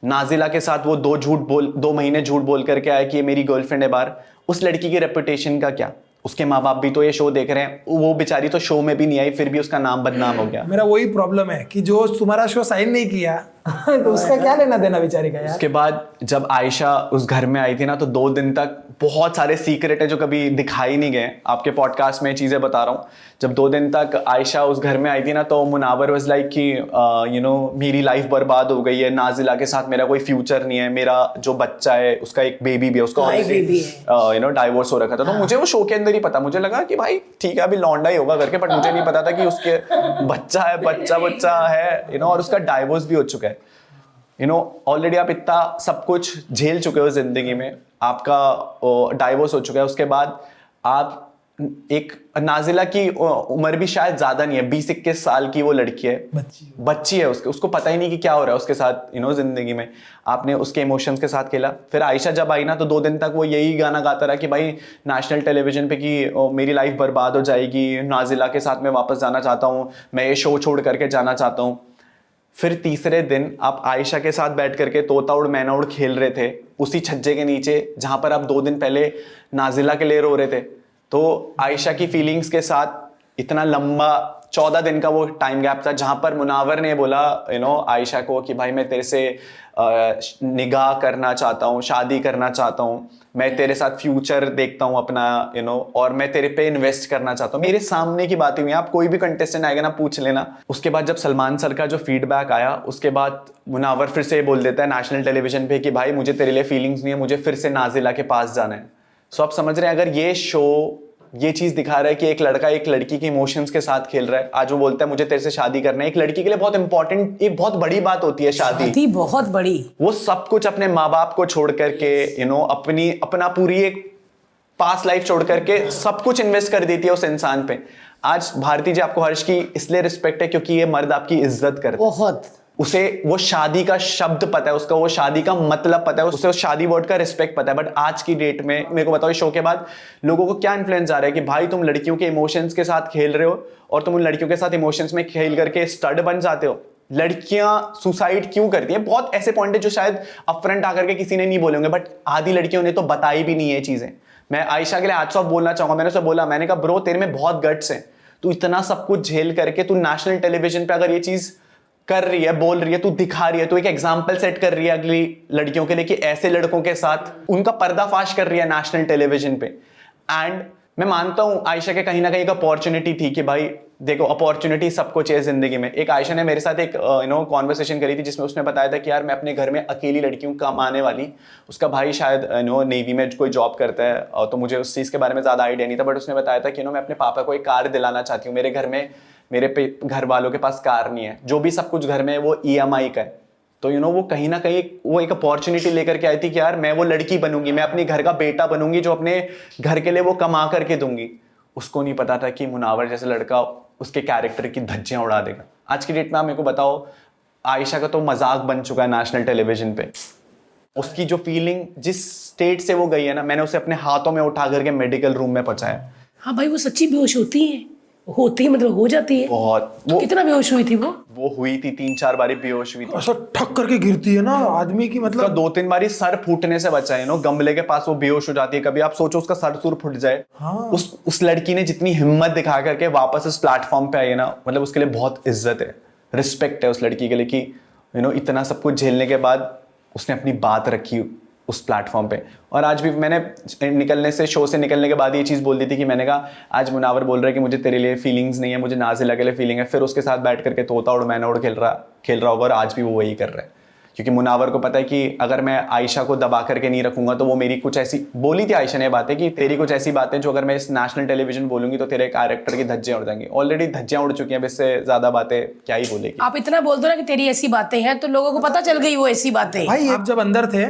नाजिला के साथ वो 2 महीने झूठ बोल करके आया कि ये मेरी गर्लफ्रेंड है बाहर, उस लड़की की रेपुटेशन का क्या? उसके माँ बाप भी तो ये शो देख रहे हैं, वो बेचारी तो शो में भी नहीं आई, फिर भी उसका नाम बदनाम हो गया।
मेरा वही प्रॉब्लम है कि जो तुम्हारा शो साइन नहीं किया तो उसका क्या लेना देना बेचारी का यार।
उसके बाद जब आयशा उस घर में आई थी ना, तो 2 दिन तक बहुत सारे सीक्रेट है जो कभी दिखाई नहीं गए, आपके पॉडकास्ट में चीजें बता रहा हूँ। जब 2 दिन तक आयशा उस घर में आई थी ना, तो मुनावर वाज लाइक कि यू नो मेरी लाइफ बर्बाद हो गई है, नाजिला के साथ मेरा कोई फ्यूचर नहीं है, मेरा जो बच्चा है उसका एक बेबी भी है, उसका यू नो डाइवोर्स हो रखा था। तो मुझे वो शो के अंदर ही पता, मुझे लगा कि भाई ठीक है अभी लौंडा ही होगा करके, बट मुझे नहीं पता था कि उसके बच्चा है यू नो, और उसका डाइवोर्स भी हो चुका है। यू नो ऑलरेडी आप इतना सब कुछ झेल चुके हो जिंदगी में, आपका डाइवोर्स हो चुका है, उसके बाद आप एक नाजिला की उम्र भी शायद ज्यादा नहीं है, 20-21 साल की वो लड़की है, बच्ची है, उसको पता ही नहीं कि क्या हो रहा है उसके साथ यू नो जिंदगी में। आपने उसके इमोशंस के साथ खेला। फिर आयशा जब आई ना, तो 2 दिन तक वो यही गाना गाता रहा कि भाई नेशनल टेलीविजन पे कि मेरी लाइफ बर्बाद हो जाएगी, नाजिला के साथ मैं वापस जाना चाहता हूँ, मैं ये शो छोड़ करके जाना चाहता हूँ। फिर तीसरे दिन आप आयशा के साथ बैठ करके तोता उड़ मैना उड़ खेल रहे थे उसी छज्जे के नीचे जहां पर आप 2 दिन पहले नाजिला के लिए रो रहे थे। तो आयशा की फीलिंग्स के साथ इतना लंबा 14 दिन का वो टाइम गैप था, जहां पर मुनावर ने बोला यू नो आयशा को कि भाई मैं तेरे से निगाह करना चाहता हूँ, शादी करना चाहता हूँ, मैं तेरे साथ फ्यूचर देखता हूँ अपना यू नो, और मैं तेरे पे इन्वेस्ट करना चाहता हूँ। मेरे सामने की बातें हुई, आप कोई भी कंटेस्टेंट आएगा ना पूछ लेना। उसके बाद जब सलमान सर का जो फीडबैक आया, उसके बाद मुनावर फिर से बोल देता है नेशनल टेलीविजन पे कि भाई मुझे तेरे लिए फीलिंग्स नहीं है, मुझे फिर से नाजिला के पास जाना है। सो आप समझ रहे हैं, अगर ये शो ये चीज दिखा रहा है कि एक लड़का एक लड़की के इमोशंस के साथ खेल रहा है। आज वो बोलता है मुझे तेरे से शादी करना है, एक लड़की के लिए बहुत इंपॉर्टेंट, एक बहुत बड़ी बात होती है शादी,
बहुत बड़ी।
वो सब कुछ अपने माँ बाप को छोड़ करके यू नो अपना पूरी एक पास्ट लाइफ छोड़ करके सब कुछ इन्वेस्ट कर देती है उस इंसान पे। आज भारती जी आपको हर्ष की इसलिए रिस्पेक्ट है क्योंकि ये मर्द आपकी इज्जत करता है,
बहुत,
उसे वो शादी का शब्द पता है, उसका वो शादी का मतलब पता है, उसे उस शादी वर्ड का रिस्पेक्ट पता है। बट आज की डेट में मेरे को बताओ इस शो के बाद लोगों को क्या इन्फ्लुएंस आ रहा है कि भाई तुम लड़कियों के इमोशंस के साथ खेल रहे हो और तुम उन लड़कियों के साथ इमोशंस में खेल करके स्टड बन जाते हो। लड़कियां सुसाइड क्यों करती हैं? बहुत ऐसे पॉइंट है जो शायद अपफ्रंट आकर के किसी ने नहीं बोले होंगे, बट आधी लड़कियों ने तो बताई भी नहीं है चीजें। मैं आयशा के लिए हैट्स ऑफ बोलना चाहूंगा। मैंने उसे बोला, मैंने कहा ब्रो तेरे में बहुत गट्स है, तू इतना सब कुछ झेल करके तू नेशनल टेलीविजन पे अगर ये चीज कर रही है, बोल रही है, तू दिखा रही है, तू एक एग्जाम्पल सेट कर रही है अगली लड़कियों के लिए कि ऐसे लड़कों के साथ उनका पर्दाफाश कर रही है नेशनल टेलीविजन पे। एंड मैं मानता हूं आयशा के कहीं ना कहीं एक अपॉर्चुनिटी थी कि भाई देखो अपॉर्चुनिटी सबको चाहिए जिंदगी में। एक आयशा ने मेरे साथ एक यू नो कॉन्वर्सेशन करी थी जिसमें उसने बताया था कि यार मैं अपने घर में अकेली लड़की हूँ कमाने वाली, उसका भाई शायद यू नो नेवी में कोई जॉब करता है, तो मुझे उस चीज़ के बारे में ज़्यादा आइडिया नहीं था, बट उसने बताया था कि मैं अपने पापा को एक कार दिलाना चाहती हूँ, मेरे घर में मेरे घर वालों के पास कार नहीं है, जो भी सब कुछ घर में है वो EMI का है। तो यू नो वो कहीं ना कहीं वो एक अपॉर्चुनिटी लेकर के आई थी कि यार मैं वो लड़की बनूंगी, मैं अपने घर का बेटा बनूंगी जो अपने घर के लिए वो कमा करके दूंगी। उसको नहीं पता था कि मुनावर जैसे लड़का उसके कैरेक्टर की धज्जियां उड़ा देगा। आज की डेट में आप मेरे को बताओ, आयशा का तो मजाक बन चुका है नेशनल टेलीविजन पे। उसकी जो फीलिंग जिस स्टेट से वो गई है ना, मैंने उसे अपने हाथों में उठा करके मेडिकल रूम में पहुंचाया।
हाँ भाई, वो सच्ची बेहोश होती है मतलब हो जाती है
बहुत।
तो कितना बेहोश हुई थी वो
हुई थी 3-4 बारी बेहोश हुई थी,
ऐसा ठक करके गिरती है ना आदमी की, मतलब
2-3 बारी सर फूटने से बचा है, गमले के पास वो बेहोश हो जाती है। कभी आप सोचो उसका सर सुर फूट जाए।
हाँ।
उस लड़की ने जितनी हिम्मत दिखा करके वापस इस प्लेटफॉर्म पे आई है ना, मतलब उसके लिए बहुत इज्जत है, रिस्पेक्ट है उस लड़की के लिए कि इतना सब कुछ झेलने के बाद उसने अपनी बात रखी उस प्लेटफॉर्म पे। और आज भी मैंने शो से निकलने के बाद ये चीज़ बोल दी थी कि मैंने कहा आज मुनावर बोल रहा है कि मुझे तेरे लिए फीलिंग्स नहीं है, मुझे नाजिला के लिए फीलिंग है। फिर उसके साथ बैठ करके तोता उड़ मैना उड़ खेल रहा होगा, और आज भी वो वही कर रहा है, क्योंकि मुनावर को पता है कि अगर मैं आयशा को दबा करके नहीं रखूंगा तो वो मेरी कुछ ऐसी बोली थी आयशा ने बातें कि तेरी कुछ ऐसी बातें जो अगर मैं इस नेशनल टेलीविजन बोलूंगी तो तेरे कैरेक्टर की धज्जियां उड़ जाएंगी। ऑलरेडी धज्जियां उड़ चुकी हैं, इससे ज्यादा बातें क्या ही बोलेगी।
आप इतना बोल दो ना कि तेरी ऐसी बातें हैं तो लोगों को पता चल गई वो ऐसी बातें।
भाई आप जब अंदर थे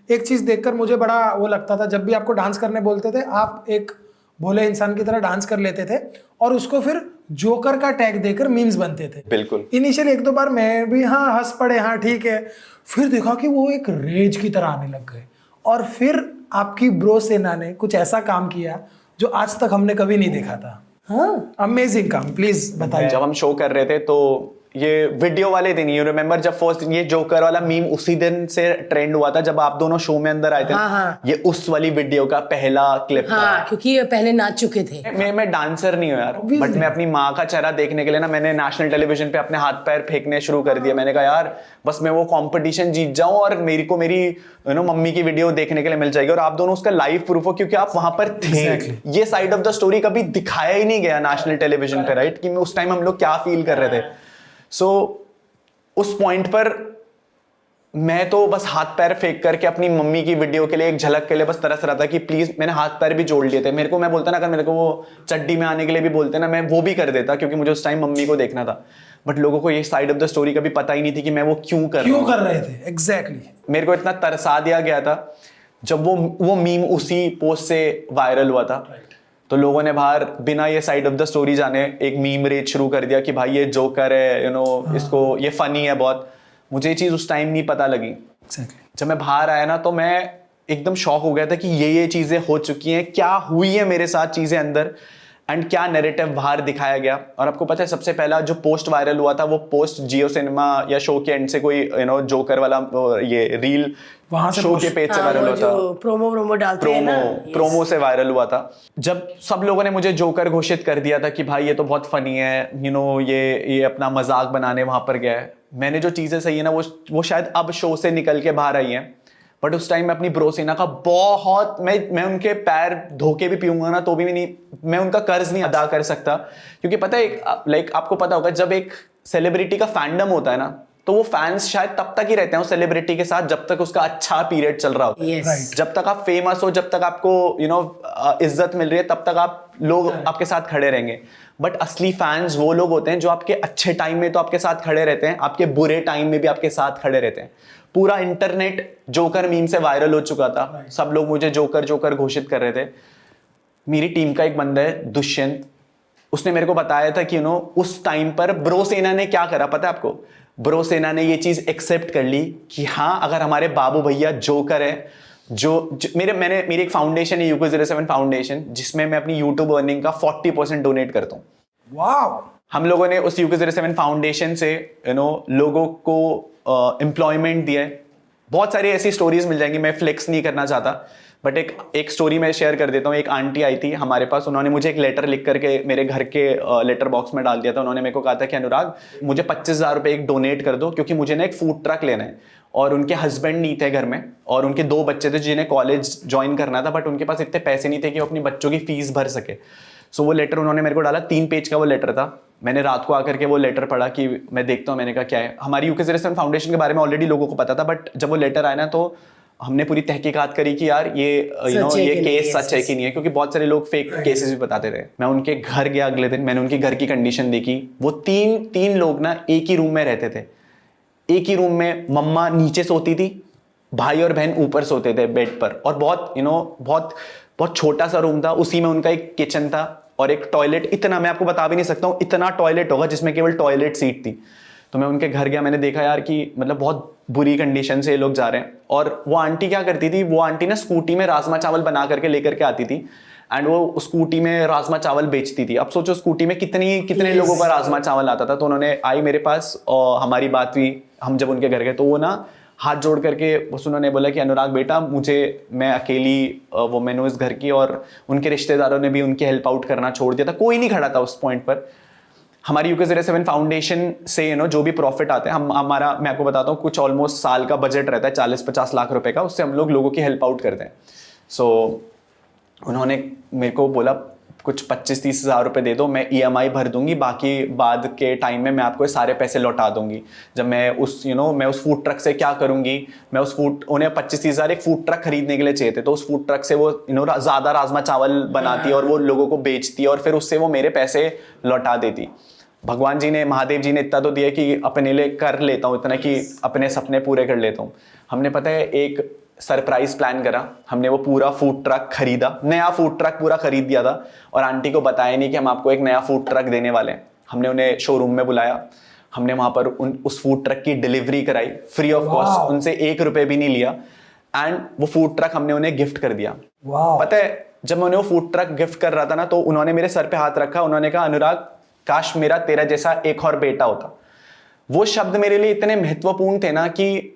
एक चीज देखकर मुझे बड़ा वो लगता था, जब भी आपको डांस करने बोलते थे आप एक भोले इंसान की तरह डांस कर लेते थे और उसको फिर जोकर का टैग देकर मीम्स बनते थे।
बिल्कुल।
इनिशियल 1-2 बार मैं भी हाँ हंस पड़े, हाँ ठीक है, फिर देखा कि वो एक रेज की तरह आने लग गए, और फिर आपकी ब्रो सेना ने कुछ ऐसा काम किया जो आज तक हमने कभी नहीं देखा था। हाँ, अमेजिंग काम। प्लीज बताइए।
जब हम शो कर रहे थे तो ये वीडियो वाले दिन, यू रिमेम्बर जब फर्स्ट ये जोकर वाला मीम उसी दिन से ट्रेंड हुआ था जब आप दोनों शो में अंदर आए थे।
हाँ।
ये उस वाली वीडियो का पहला क्लिप
हाँ, क्योंकि ये पहले नाच चुके थे।
मैं डांसर नहीं हूँ यार, बट मैं अपनी माँ का चेहरा देखने के लिए ना मैंने नेशनल टेलीविजन पे अपने हाथ पैर फेंकने शुरू कर दिया। मैंने कहा यार बस मैं वो कंपटीशन जीत जाऊं और मेरी को मेरी मम्मी की वीडियो देखने के लिए मिल जाएगी। और आप दोनों उसका लाइव प्रूफ हो क्योंकि आप वहां पर थे। ये साइड ऑफ द स्टोरी कभी दिखाया ही नहीं गया नेशनल टेलीविजन पे, राइट, कि मैं उस टाइम हम लोग क्या फील कर रहे थे। सो उस पॉइंट पर मैं तो बस हाथ पैर फेंक करके अपनी मम्मी की वीडियो के लिए एक झलक के लिए बस तरस रहा था कि प्लीज, मैंने हाथ पैर भी जोड़ लिए थे। मेरे को, मैं बोलता ना, अगर मेरे को वो चड्डी में आने के लिए भी बोलते ना, मैं वो भी कर देता क्योंकि मुझे उस टाइम मम्मी को देखना था। बट लोगों को ये साइड ऑफ द स्टोरी कभी पता ही नहीं थी कि मैं वो क्यों कर
रहे थे। एग्जैक्टली
मेरे को इतना तरसा दिया गया था जब वो मीम उसी पोस्ट से वायरल हुआ था। तो लोगों ने बाहर बिना ये साइड ऑफ द स्टोरी जाने एक मीम रेट शुरू कर दिया कि भाई ये जोकर है, इसको ये फनी है बहुत। मुझे ये चीज उस टाइम नहीं पता लगी। जब मैं बाहर आया ना तो मैं एकदम शॉक हो गया था कि ये चीजें हो चुकी हैं, क्या हुई है मेरे साथ चीजें अंदर, एंड क्या नैरेटिव बाहर दिखाया गया। और आपको पता है सबसे पहला जो पोस्ट वायरल हुआ था वो पोस्ट जियो सिनेमा या शो के एंड से कोई जोकर वाला ये रील वहां से शो के पेज से वायरल हुआ था।
प्रोमो डालते हैं ना,
प्रोमो से वायरल हुआ था। जब सब लोगों ने मुझे जोकर घोषित कर दिया था कि भाई ये तो बहुत फनी है, ये अपना मजाक बनाने वहां पर गया है। मैंने जो चीजें सही है ना वो शायद अब शो से निकल के बाहर आई हैं, बट उस टाइम मैं अपनी ब्रोसेना का बहुत, मैं उनके पैर धोके भी पीऊंगा ना तो भी नहीं, मैं उनका कर्ज नहीं अदा कर सकता। क्योंकि पता है लाइक आपको पता होगा जब एक सेलिब्रिटी का फैंडम होता है ना तो वो फैंस शायद तब तक ही रहते हैं उस सेलिब्रिटी के साथ जब तक उसका अच्छा पीरियड चल रहा होता है।
yes.
जब तक आप फेमस हो, जब तक आपको इज्जत मिल रही है, तब तक आप लोग आपके साथ खड़े रहेंगे। बट असली फैंस वो लोग होते हैं जो आपके अच्छे टाइम में तो आपके साथ खड़े रहते हैं, आपके बुरे टाइम में भी आपके साथ खड़े रहते हैं। पूरा इंटरनेट जोकर मीम से वायरल हो चुका था। सब लोग मुझे जोकर घोषित कर रहे थे। मेरी टीम का एक बंदा है दुष्यंत, उसने मेरे को बताया था कि उस टाइम पर ब्रो सेना ने क्या करा पता है आपको? ब्रो सेना ने ये चीज एक्सेप्ट कर ली कि हाँ अगर हमारे बाबू भैया जोकर है, मेरी एक फाउंडेशन है UK07 फाउंडेशन, जिसमें मैं अपनी यूट्यूब अर्निंग का 40% डोनेट करता हूँ।
वाव!
हम लोगों ने उस UK07 फाउंडेशन से लोगों को एम्प्लॉयमेंट दिया है। बहुत सारी ऐसी स्टोरीज मिल जाएंगी, मैं फ्लेक्स नहीं करना चाहता, बट एक स्टोरी मैं शेयर कर देता हूँ। एक आंटी आई थी हमारे पास, उन्होंने मुझे एक लेटर लिख करके मेरे घर के लेटर बॉक्स में डाल दिया था। उन्होंने मेरे को कहा था कि अनुराग मुझे 25,000 रुपये एक डोनेट कर दो, क्योंकि मुझे ना एक फूड ट्रक लेना है। और उनके हस्बैंड नहीं थे घर में और उनके 2 बच्चे थे जिन्हें कॉलेज ज्वाइन करना था, बट उनके पास इतने पैसे नहीं थे कि वो अपनी बच्चों की फीस भर सके। सो वो लेटर उन्होंने मेरे को डाला, 3 पेज का वो लेटर था। मैंने रात को आकर के वो लेटर पढ़ा कि मैं देखता हूँ, मैंने कहा क्या है। हमारी UK07 फाउंडेशन के बारे में ऑलरेडी लोगों को पता था, बट जब वो लेटर आया ना तो हमने पूरी तहकीकात करी कि यार ये ये केस सच है कि नहीं है, क्योंकि बहुत सारे लोग फेक केसेस भी बताते थे। मैं उनके घर गया अगले दिन, मैंने उनके घर की कंडीशन देखी। वो तीन लोग ना एक ही रूम में रहते थे। एक ही रूम में मम्मा नीचे सोती थी, भाई और बहन ऊपर सोते थे बेड पर, और बहुत छोटा सा रूम था। उसी में उनका एक किचन था और एक टॉयलेट। इतना मैं आपको बता भी नहीं सकता हूँ, इतना टॉयलेट होगा जिसमें केवल टॉयलेट सीट थी। तो मैं उनके घर गया, मैंने देखा यार कि मतलब बहुत बुरी कंडीशन से ये लोग जा रहे हैं। और वो आंटी क्या करती थी, वो आंटी ना स्कूटी में राजमा चावल बना करके लेकर के आती थी, एंड वो स्कूटी में राजमा चावल बेचती थी। अब सोचो स्कूटी में कितने लोगों का राजमा चावल आता था। तो उन्होंने आई मेरे पास और हमारी बात हुई। हम जब उनके घर गए तो वो ना हाथ जोड़ करके बस उन्होंने बोला कि अनुराग बेटा, मैं अकेली वुमेन हूँ इस घर की, और उनके रिश्तेदारों ने भी उनकी हेल्प आउट करना छोड़ दिया था। कोई नहीं खड़ा था उस पॉइंट पर। हमारी UK07 फाउंडेशन से जो भी प्रॉफिट आते हैं, हमारा मैं आपको बताता हूँ कुछ ऑलमोस्ट साल का बजट रहता है 40-50 लाख रुपए का, उससे हम लोगों की हेल्प आउट करते हैं। सो उन्होंने मेरे को बोला कुछ 25-30 हज़ार रुपये दे दो, मैं EMI भर दूंगी, बाकी बाद के टाइम में मैं आपको ये सारे पैसे लौटा दूंगी। जब मैं मैं उस फूड ट्रक से क्या करूंगी, मैं उन्हें 25-30 हज़ार एक फूड ट्रक खरीदने के लिए चाहिए थे। तो उस फूड ट्रक से वो ज़्यादा राजमा चावल बनाती और वो लोगों को बेचती और फिर उससे वो मेरे पैसे लौटा देती। भगवान जी ने, महादेव जी ने इतना तो दिया कि अपने लिए कर लेता हूँ, इतना कि अपने सपने पूरे कर लेता हूँ। हमने पता है एक सरप्राइज प्लान करा। हमने वो पूरा फूड ट्रक खरीदा, नया फूड ट्रक पूरा खरीद दिया था, और आंटी को बताया नहीं कि हम आपको एक नया फूड ट्रक देने वाले हैं। हमने उन्हें शोरूम में बुलाया, हमने वहां पर उस फूड ट्रक की डिलीवरी कराई फ्री ऑफ कॉस्ट, उनसे 1 रुपए भी नहीं लिया, एंड वो फूड ट्रक हमने उन्हें गिफ्ट कर दिया। पता है जब मैं उन्हें वो फूड ट्रक गिफ्ट कर रहा था ना, तो उन्होंने मेरे सर पे हाथ रखा, उन्होंने कहा अनुराग काश मेरा तेरा जैसा एक और बेटा होता। वो शब्द मेरे लिए इतने महत्वपूर्ण थे ना कि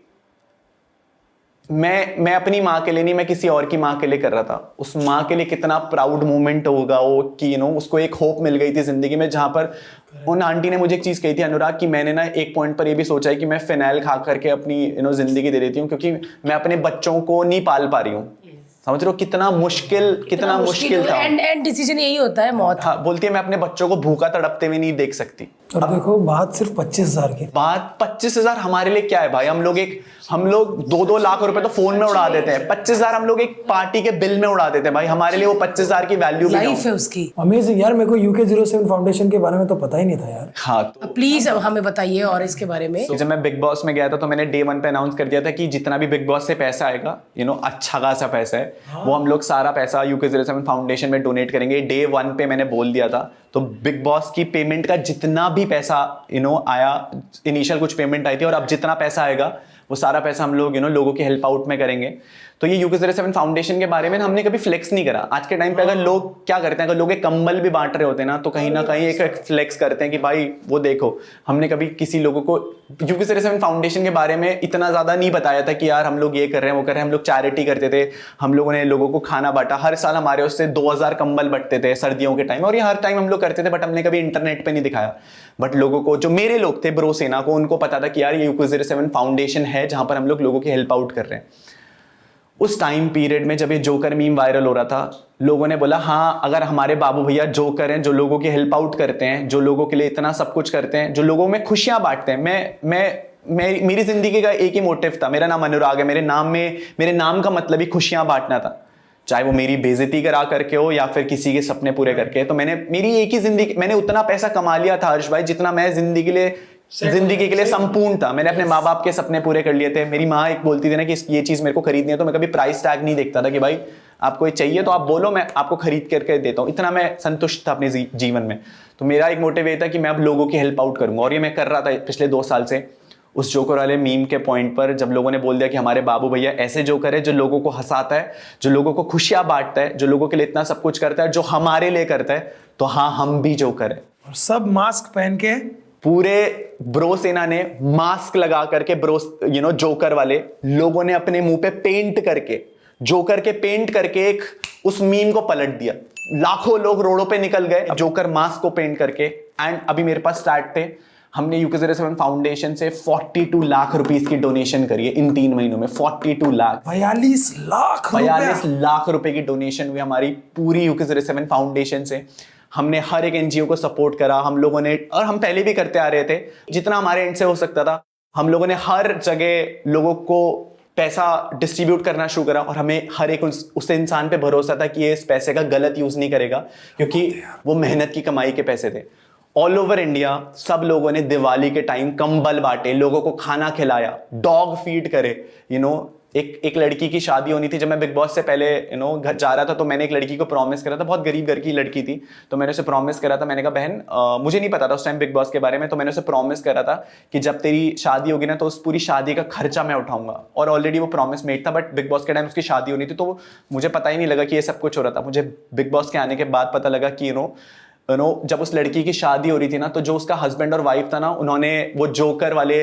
मैं अपनी माँ के लिए नहीं, मैं किसी और की माँ के लिए कर रहा था। उस माँ के लिए कितना प्राउड मोमेंट होगा वो कि उसको एक होप मिल गई थी जिंदगी में, जहां पर उन आंटी ने मुझे एक चीज कही थी, अनुराग, कि मैंने ना एक पॉइंट पर ये भी सोचा है कि मैं फिनाइल खा करके अपनी जिंदगी दे देती हूँ, क्योंकि मैं अपने बच्चों को नहीं पाल पा रही हूँ। समझ रहे हो कितना मुश्किल था।
एंड डिसीजन यही होता है, मौत।
हाँ, बोलती है मैं अपने बच्चों को भूखा तड़पते हुए नहीं देख सकती।
और देखो बात सिर्फ 25,000 की।
बात 25,000 हमारे लिए क्या है भाई? हम लोग 2-2 लाख रुपए तो फोन में उड़ा देते हैं, 25,000 हम लोग एक पार्टी के बिल में उड़ा देते हैं भाई। हमारे लिए वो 25,000 की वैल्यू भी
लाइफ है उसकी।
अमेजिंग यार, मेरे को UK07 फाउंडेशन के बारे में तो पता ही नहीं था यार।
हाँ, तो
प्लीज अब हमें बताइए और इसके बारे में।
जब मैं बिग बॉस में गया था तो मैंने डे 1 पे अनाउंस कर दिया था कि जितना भी बिग बॉस से पैसा आएगा, अच्छा खासा पैसा है, वो हम लोग सारा पैसा UK07 फाउंडेशन में डोनेट करेंगे। डे 1 पे मैंने बोल दिया था। तो बिग बॉस की पेमेंट का जितना भी पैसा आया, इनिशियल कुछ पेमेंट आई थी, और अब जितना पैसा आएगा वो सारा पैसा हम लोग लोगों की हेल्प आउट में करेंगे। तो ये UK07 फाउंडेशन के बारे में हमने कभी फ्लेक्स नहीं करा। आज के टाइम पे अगर लोग क्या करते हैं, अगर लोग एक कंबल भी बांट रहे होते हैं ना, तो कहीं ना कहीं एक फ्लेक्स करते हैं कि भाई वो देखो। हमने कभी किसी लोगों को UK07 फाउंडेशन के बारे में इतना ज्यादा नहीं बताया था कि यार हम लोग ये कर रहे हैं, वो कर रहे हैं। हम लोग चैरिटी करते थे, हम लोगों ने लोगों को खाना बांटा। हर साल हमारे उससे 2000 कंबल बंटते थे सर्दियों के टाइम, और ये हर टाइम हम लोग करते थे, बट हमने कभी इंटरनेट पे नहीं दिखाया। बट लोगों को, जो मेरे लोग थे ब्रो सेना को, उनको पता था कि यार ये UK07 फाउंडेशन है जहां पर हम लोग लोगों की हेल्प आउट कर रहे हैं। उस टाइम पीरियड में जब ये जोकर मीम वायरल हो रहा था, लोगों ने बोला हाँ, अगर हमारे बाबू भैया जोकर हैं, जो लोगों की हेल्प आउट करते हैं, जो लोगों के लिए इतना सब कुछ करते हैं, जो लोगों में खुशियां बांटते हैं। मेरी जिंदगी का एक ही मोटिव था। मेरा नाम अनुराग है, मेरे नाम का मतलब ही खुशियां बांटना था, चाहे वो मेरी बेइज्जती करा करके हो या फिर किसी के सपने पूरे करके। तो मेरी एक ही जिंदगी, मैंने उतना पैसा कमा लिया था हर्ष भाई जितना मैं जिंदगी के लिए संपूर्ण था। मैंने अपने माँ बाप के सपने पूरे कर लिए थे। मेरी माँ एक बोलती थी ना कि ये चीज मेरे को खरीदनी है, तो मैं कभी प्राइस टैग नहीं देखता था कि भाई आपको ये चाहिए तो आप बोलो, मैं आपको खरीद करके देता हूँ। इतना मैं संतुष्ट था अपने जीवन में। तो मेरा एक मोटिव ये था कि मैं अब लोगों की हेल्प आउट करूंगा, और ये मैं कर रहा था पिछले 2 साल से। उस जोकर वाले मीम के पॉइंट पर जब लोगों ने बोल दिया कि हमारे बाबू भैया ऐसे जोकर है, जो लोगों को हंसाता है, जो लोगों को खुशियां बांटता है, जो लोगों के लिए इतना सब कुछ करता है, जो हमारे लिए करता है, तो हाँ, हम भी जोकर है।
और सब मास्क पहन के,
पूरे ब्रो सेना ने मास्क लगा करके, जोकर वाले लोगों ने अपने मुंह पे पेंट करके, जोकर के पेंट करके एक उस मीम को पलट दिया। लाखों लोग रोडों पे निकल गए जोकर मास्क को पेंट करके। एंड अभी मेरे पास स्टैट थे, हमने UK07 फाउंडेशन से 42 लाख रुपीस की डोनेशन करी है इन 3 महीनों में। 42 लाख,
42
लाख रुपए की डोनेशन हुई हमारी पूरी UK07 फाउंडेशन से। हमने हर एक NGO को सपोर्ट करा हम लोगों ने, और हम पहले भी करते आ रहे थे जितना हमारे एंड से हो सकता था। हम लोगों ने हर जगह लोगों को पैसा डिस्ट्रीब्यूट करना शुरू करा, और हमें हर एक उस इंसान पे भरोसा था कि ये इस पैसे का गलत यूज नहीं करेगा, क्योंकि वो मेहनत की कमाई के पैसे थे। ऑल ओवर इंडिया सब लोगों ने दिवाली के टाइम कंबल बांटे, लोगों को खाना खिलाया, डॉग फीड करे। एक लड़की की शादी होनी थी। जब मैं बिग बॉस से पहले घर जा रहा था, तो मैंने एक लड़की को प्रॉमिस करा था, बहुत गरीब घर की लड़की थी, तो मैंने उसे प्रॉमिस करा था। मैंने कहा बहन, मुझे नहीं पता था उस टाइम बिग बॉस के बारे में, तो मैंने उसे प्रॉमिस करा था कि जब तेरी शादी होगी ना, तो उस पूरी शादी का खर्चा मैं उठाऊंगा। और ऑलरेडी वो प्रॉमिस मेड था, बट बिग बॉस के टाइम उसकी शादी होनी थी, तो मुझे पता ही नहीं लगा कि ये सब कुछ हो रहा था। मुझे बिग बॉस के आने के बाद पता लगा कि जब उस लड़की की शादी हो रही थी ना, तो जो उसका हस्बैंड और वाइफ था ना, उन्होंने वो जोकर वाले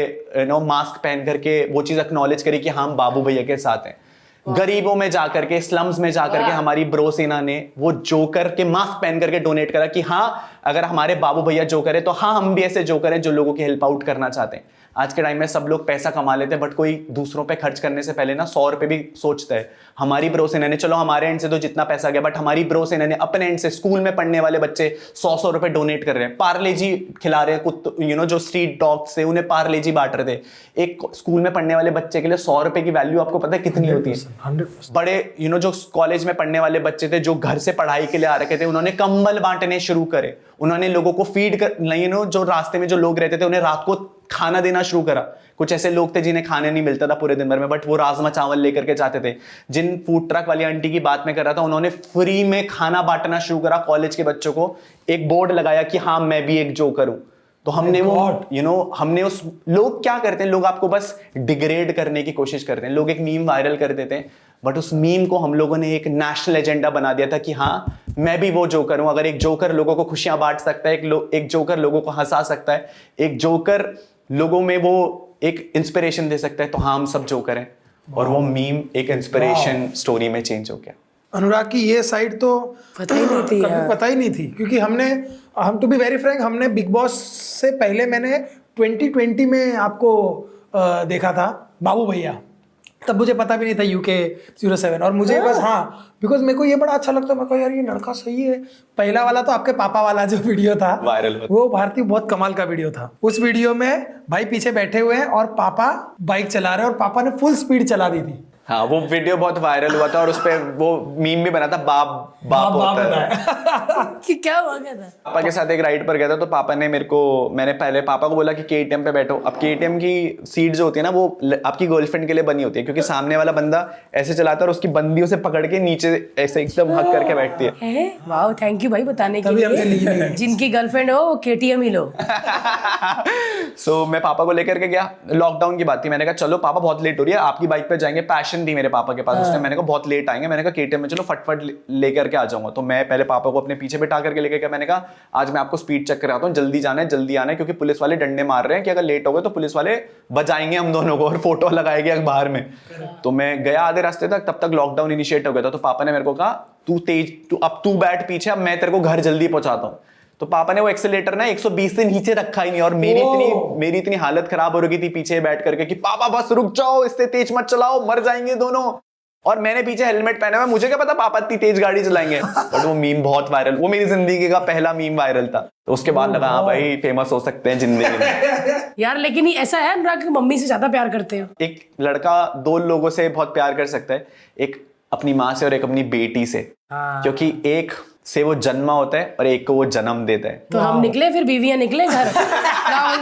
मास्क पहन करके वो चीज एक्नॉलेज करी कि हम बाबू भैया के साथ हैं। गरीबों में जाकर के, स्लम्स में जाकर के हमारी ब्रो सेना ने वो जोकर के मास्क पहन करके डोनेट करा कि हाँ, अगर हमारे बाबू भैया जोकर है, तो हाँ, हम भी ऐसे जोकर हैं जो लोगों की हेल्प आउट करना चाहते हैं। आज के टाइम में सब लोग पैसा कमा लेते हैं, बट कोई दूसरों पे खर्च करने से पहले ना 100 रुपए भी सोचता है। हमारी ब्रो सेना ने, चलो हमारे एंड से तो जितना पैसा गया, बट हमारी ब्रो सेना ने अपने एंड से स्कूल में पढ़ने वाले बच्चे 100 रुपए डोनेट कर रहे हैं, पार्ले जी खिला रहे हैं, जो स्ट्रीट डॉग्स से उन्हें पार्ले जी बांट रहे थे। एक स्कूल में पढ़ने वाले बच्चे के लिए 100 रुपए की वैल्यू आपको पता है कितनी होती है?
100%।
बड़े जो कॉलेज में पढ़ने वाले बच्चे थे, जो घर से पढ़ाई के लिए आ रखे थे, उन्होंने कंबल बांटने शुरू करे। उन्होंने लोगों को फीड कर, जो रास्ते में जो लोग रहते थे, उन्हें रात को खाना देना शुरू करा। कुछ ऐसे लोग थे जिन्हें खाने नहीं मिलता था पूरे दिन भर में, बट वो राजमा चावल लेकर के जाते थे। जिन फूड ट्रक वाली आंटी की बात मैं कर रहा था, उन्होंने फ्री में खाना बांटना शुरू करा कॉलेज के बच्चों को। एक बोर्ड लगाया कि हाँ, मैं भी एक जोकर हूं। तो हमने हमने उस, लोग क्या करते हैं, लोग आपको बस डिग्रेड करने की कोशिश करते हैं। लोग एक मीम वायरल कर देते हैं, बट उस मीम को हम लोगों ने एक नेशनल एजेंडा बना दिया था कि हाँ, मैं भी वो जोकर हूं। अगर एक जोकर लोगों को खुशियां बांट सकता है, एक जोकर लोगों को हंसा सकता है, एक जोकर लोगों में वो एक इंस्पिरेशन दे सकता है, तो हाँ हम सब जो करें। और वो मीम एक इंस्पिरेशन स्टोरी में चेंज हो गया।
अनुराग की ये साइड तो
पता ही नहीं थी
कभी
यार।
पता ही नहीं थी, क्योंकि हम टू बी वेरी फ्रैंक, हमने बिग बॉस से पहले मैंने 2020 में आपको देखा था, बाबू भैया। तब मुझे पता भी नहीं था UK 07, और मुझे बस बिकॉज मेरे को ये बड़ा अच्छा लगता है। मेरे को यार ये लड़का सही है। पहला वाला तो आपके पापा वाला जो वीडियो था
वायरल
वो भारती बहुत कमाल का वीडियो था। उस वीडियो में भाई पीछे बैठे हुए हैं और पापा बाइक चला रहे हैं और पापा ने फुल स्पीड चला दी थी।
हाँ, वो वीडियो बहुत वायरल हुआ था और उस पे वो मीम भी बना था, बाप बाप होता है।
कि क्या हुआ क्या था?
पापा के साथ एक राइड पर गया था, तो पापा ने मैंने पहले पापा को बोला कि KTM पे बैठो। अब KTM की सीट जो होती है ना, वो आपकी गर्लफ्रेंड के लिए बनी होती है, क्योंकि सामने वाला बंदा ऐसे चलाता है और उसकी बंदी उसे पकड़ के नीचे ऐसे एकदम हक करके बैठती है।
वाह, थैंक यू भाई बताने के
तभी हमने ली
लिए।
नहीं।
जिनकी गर्लफ्रेंड हो वो KTM ही लो।
सो मैं पापा को लेकर के गया। लॉकडाउन की बात थी, मैंने कहा चलो पापा बहुत लेट हो रही है, आपकी बाइक पे जाएंगे। पैशन थी मेरे पापा के पास उसने, मैंने कहा बहुत लेट आएंगे, मैंने कहा KTM में चलो फटफट लेकर के आ जाऊंगा। तो मैं पहले पापा को अपने पीछे बिठा करके लेकर गया। मैंने कहा आज मैं आपको स्पीड चेक कराता हूँ, जल्दी आना है, क्योंकि पुलिस वाले डंडे मार रहे हैं कि अगर लेट हो गए तो पुलिस वाले बजाएंगे हम दोनों को और फोटो लगाएंगे अखबार में। तो मैं गया आधे रास्ते तक, तब तक लॉकडाउन इनिशिएट हो गया था। तो पापा ने मेरे को कहा अब तू बैठ पीछे, अब मैं तेरे को घर जल्दी पहुंचाता हूँ। तो पापा ने वो एक्सेलेटर ना 120 से नीचे रखा ही नहीं, और मेरी इतनी हालत खराब हो रही थी पीछे बैठ करके कि पापा बस रुक जाओ, इससे तेज मत चलाओ, मर जाएंगे दोनों। और मैंने पीछे हेलमेट पहना हुआ, मुझे क्या पता पापा इतनी तेज गाड़ी चलाएंगे। बट वो मीम बहुत वायरल, वो मेरी जिंदगी का पहला मीम वायरल था। तो उसके बाद लगा हाँ भाई फेमस हो सकते हैं जिंदगी में।
यार लेकिन ये ऐसा है अनुराग कि मम्मी से ज्यादा प्यार करते हो?
एक लड़का दो लोगों से बहुत प्यार कर सकता है, एक अपनी माँ से और एक अपनी बेटी से। क्योंकि एक से वो जन्मा होता है और एक को वो जन्म देता है।
तो हम निकले, फिर बीवियां निकले घर।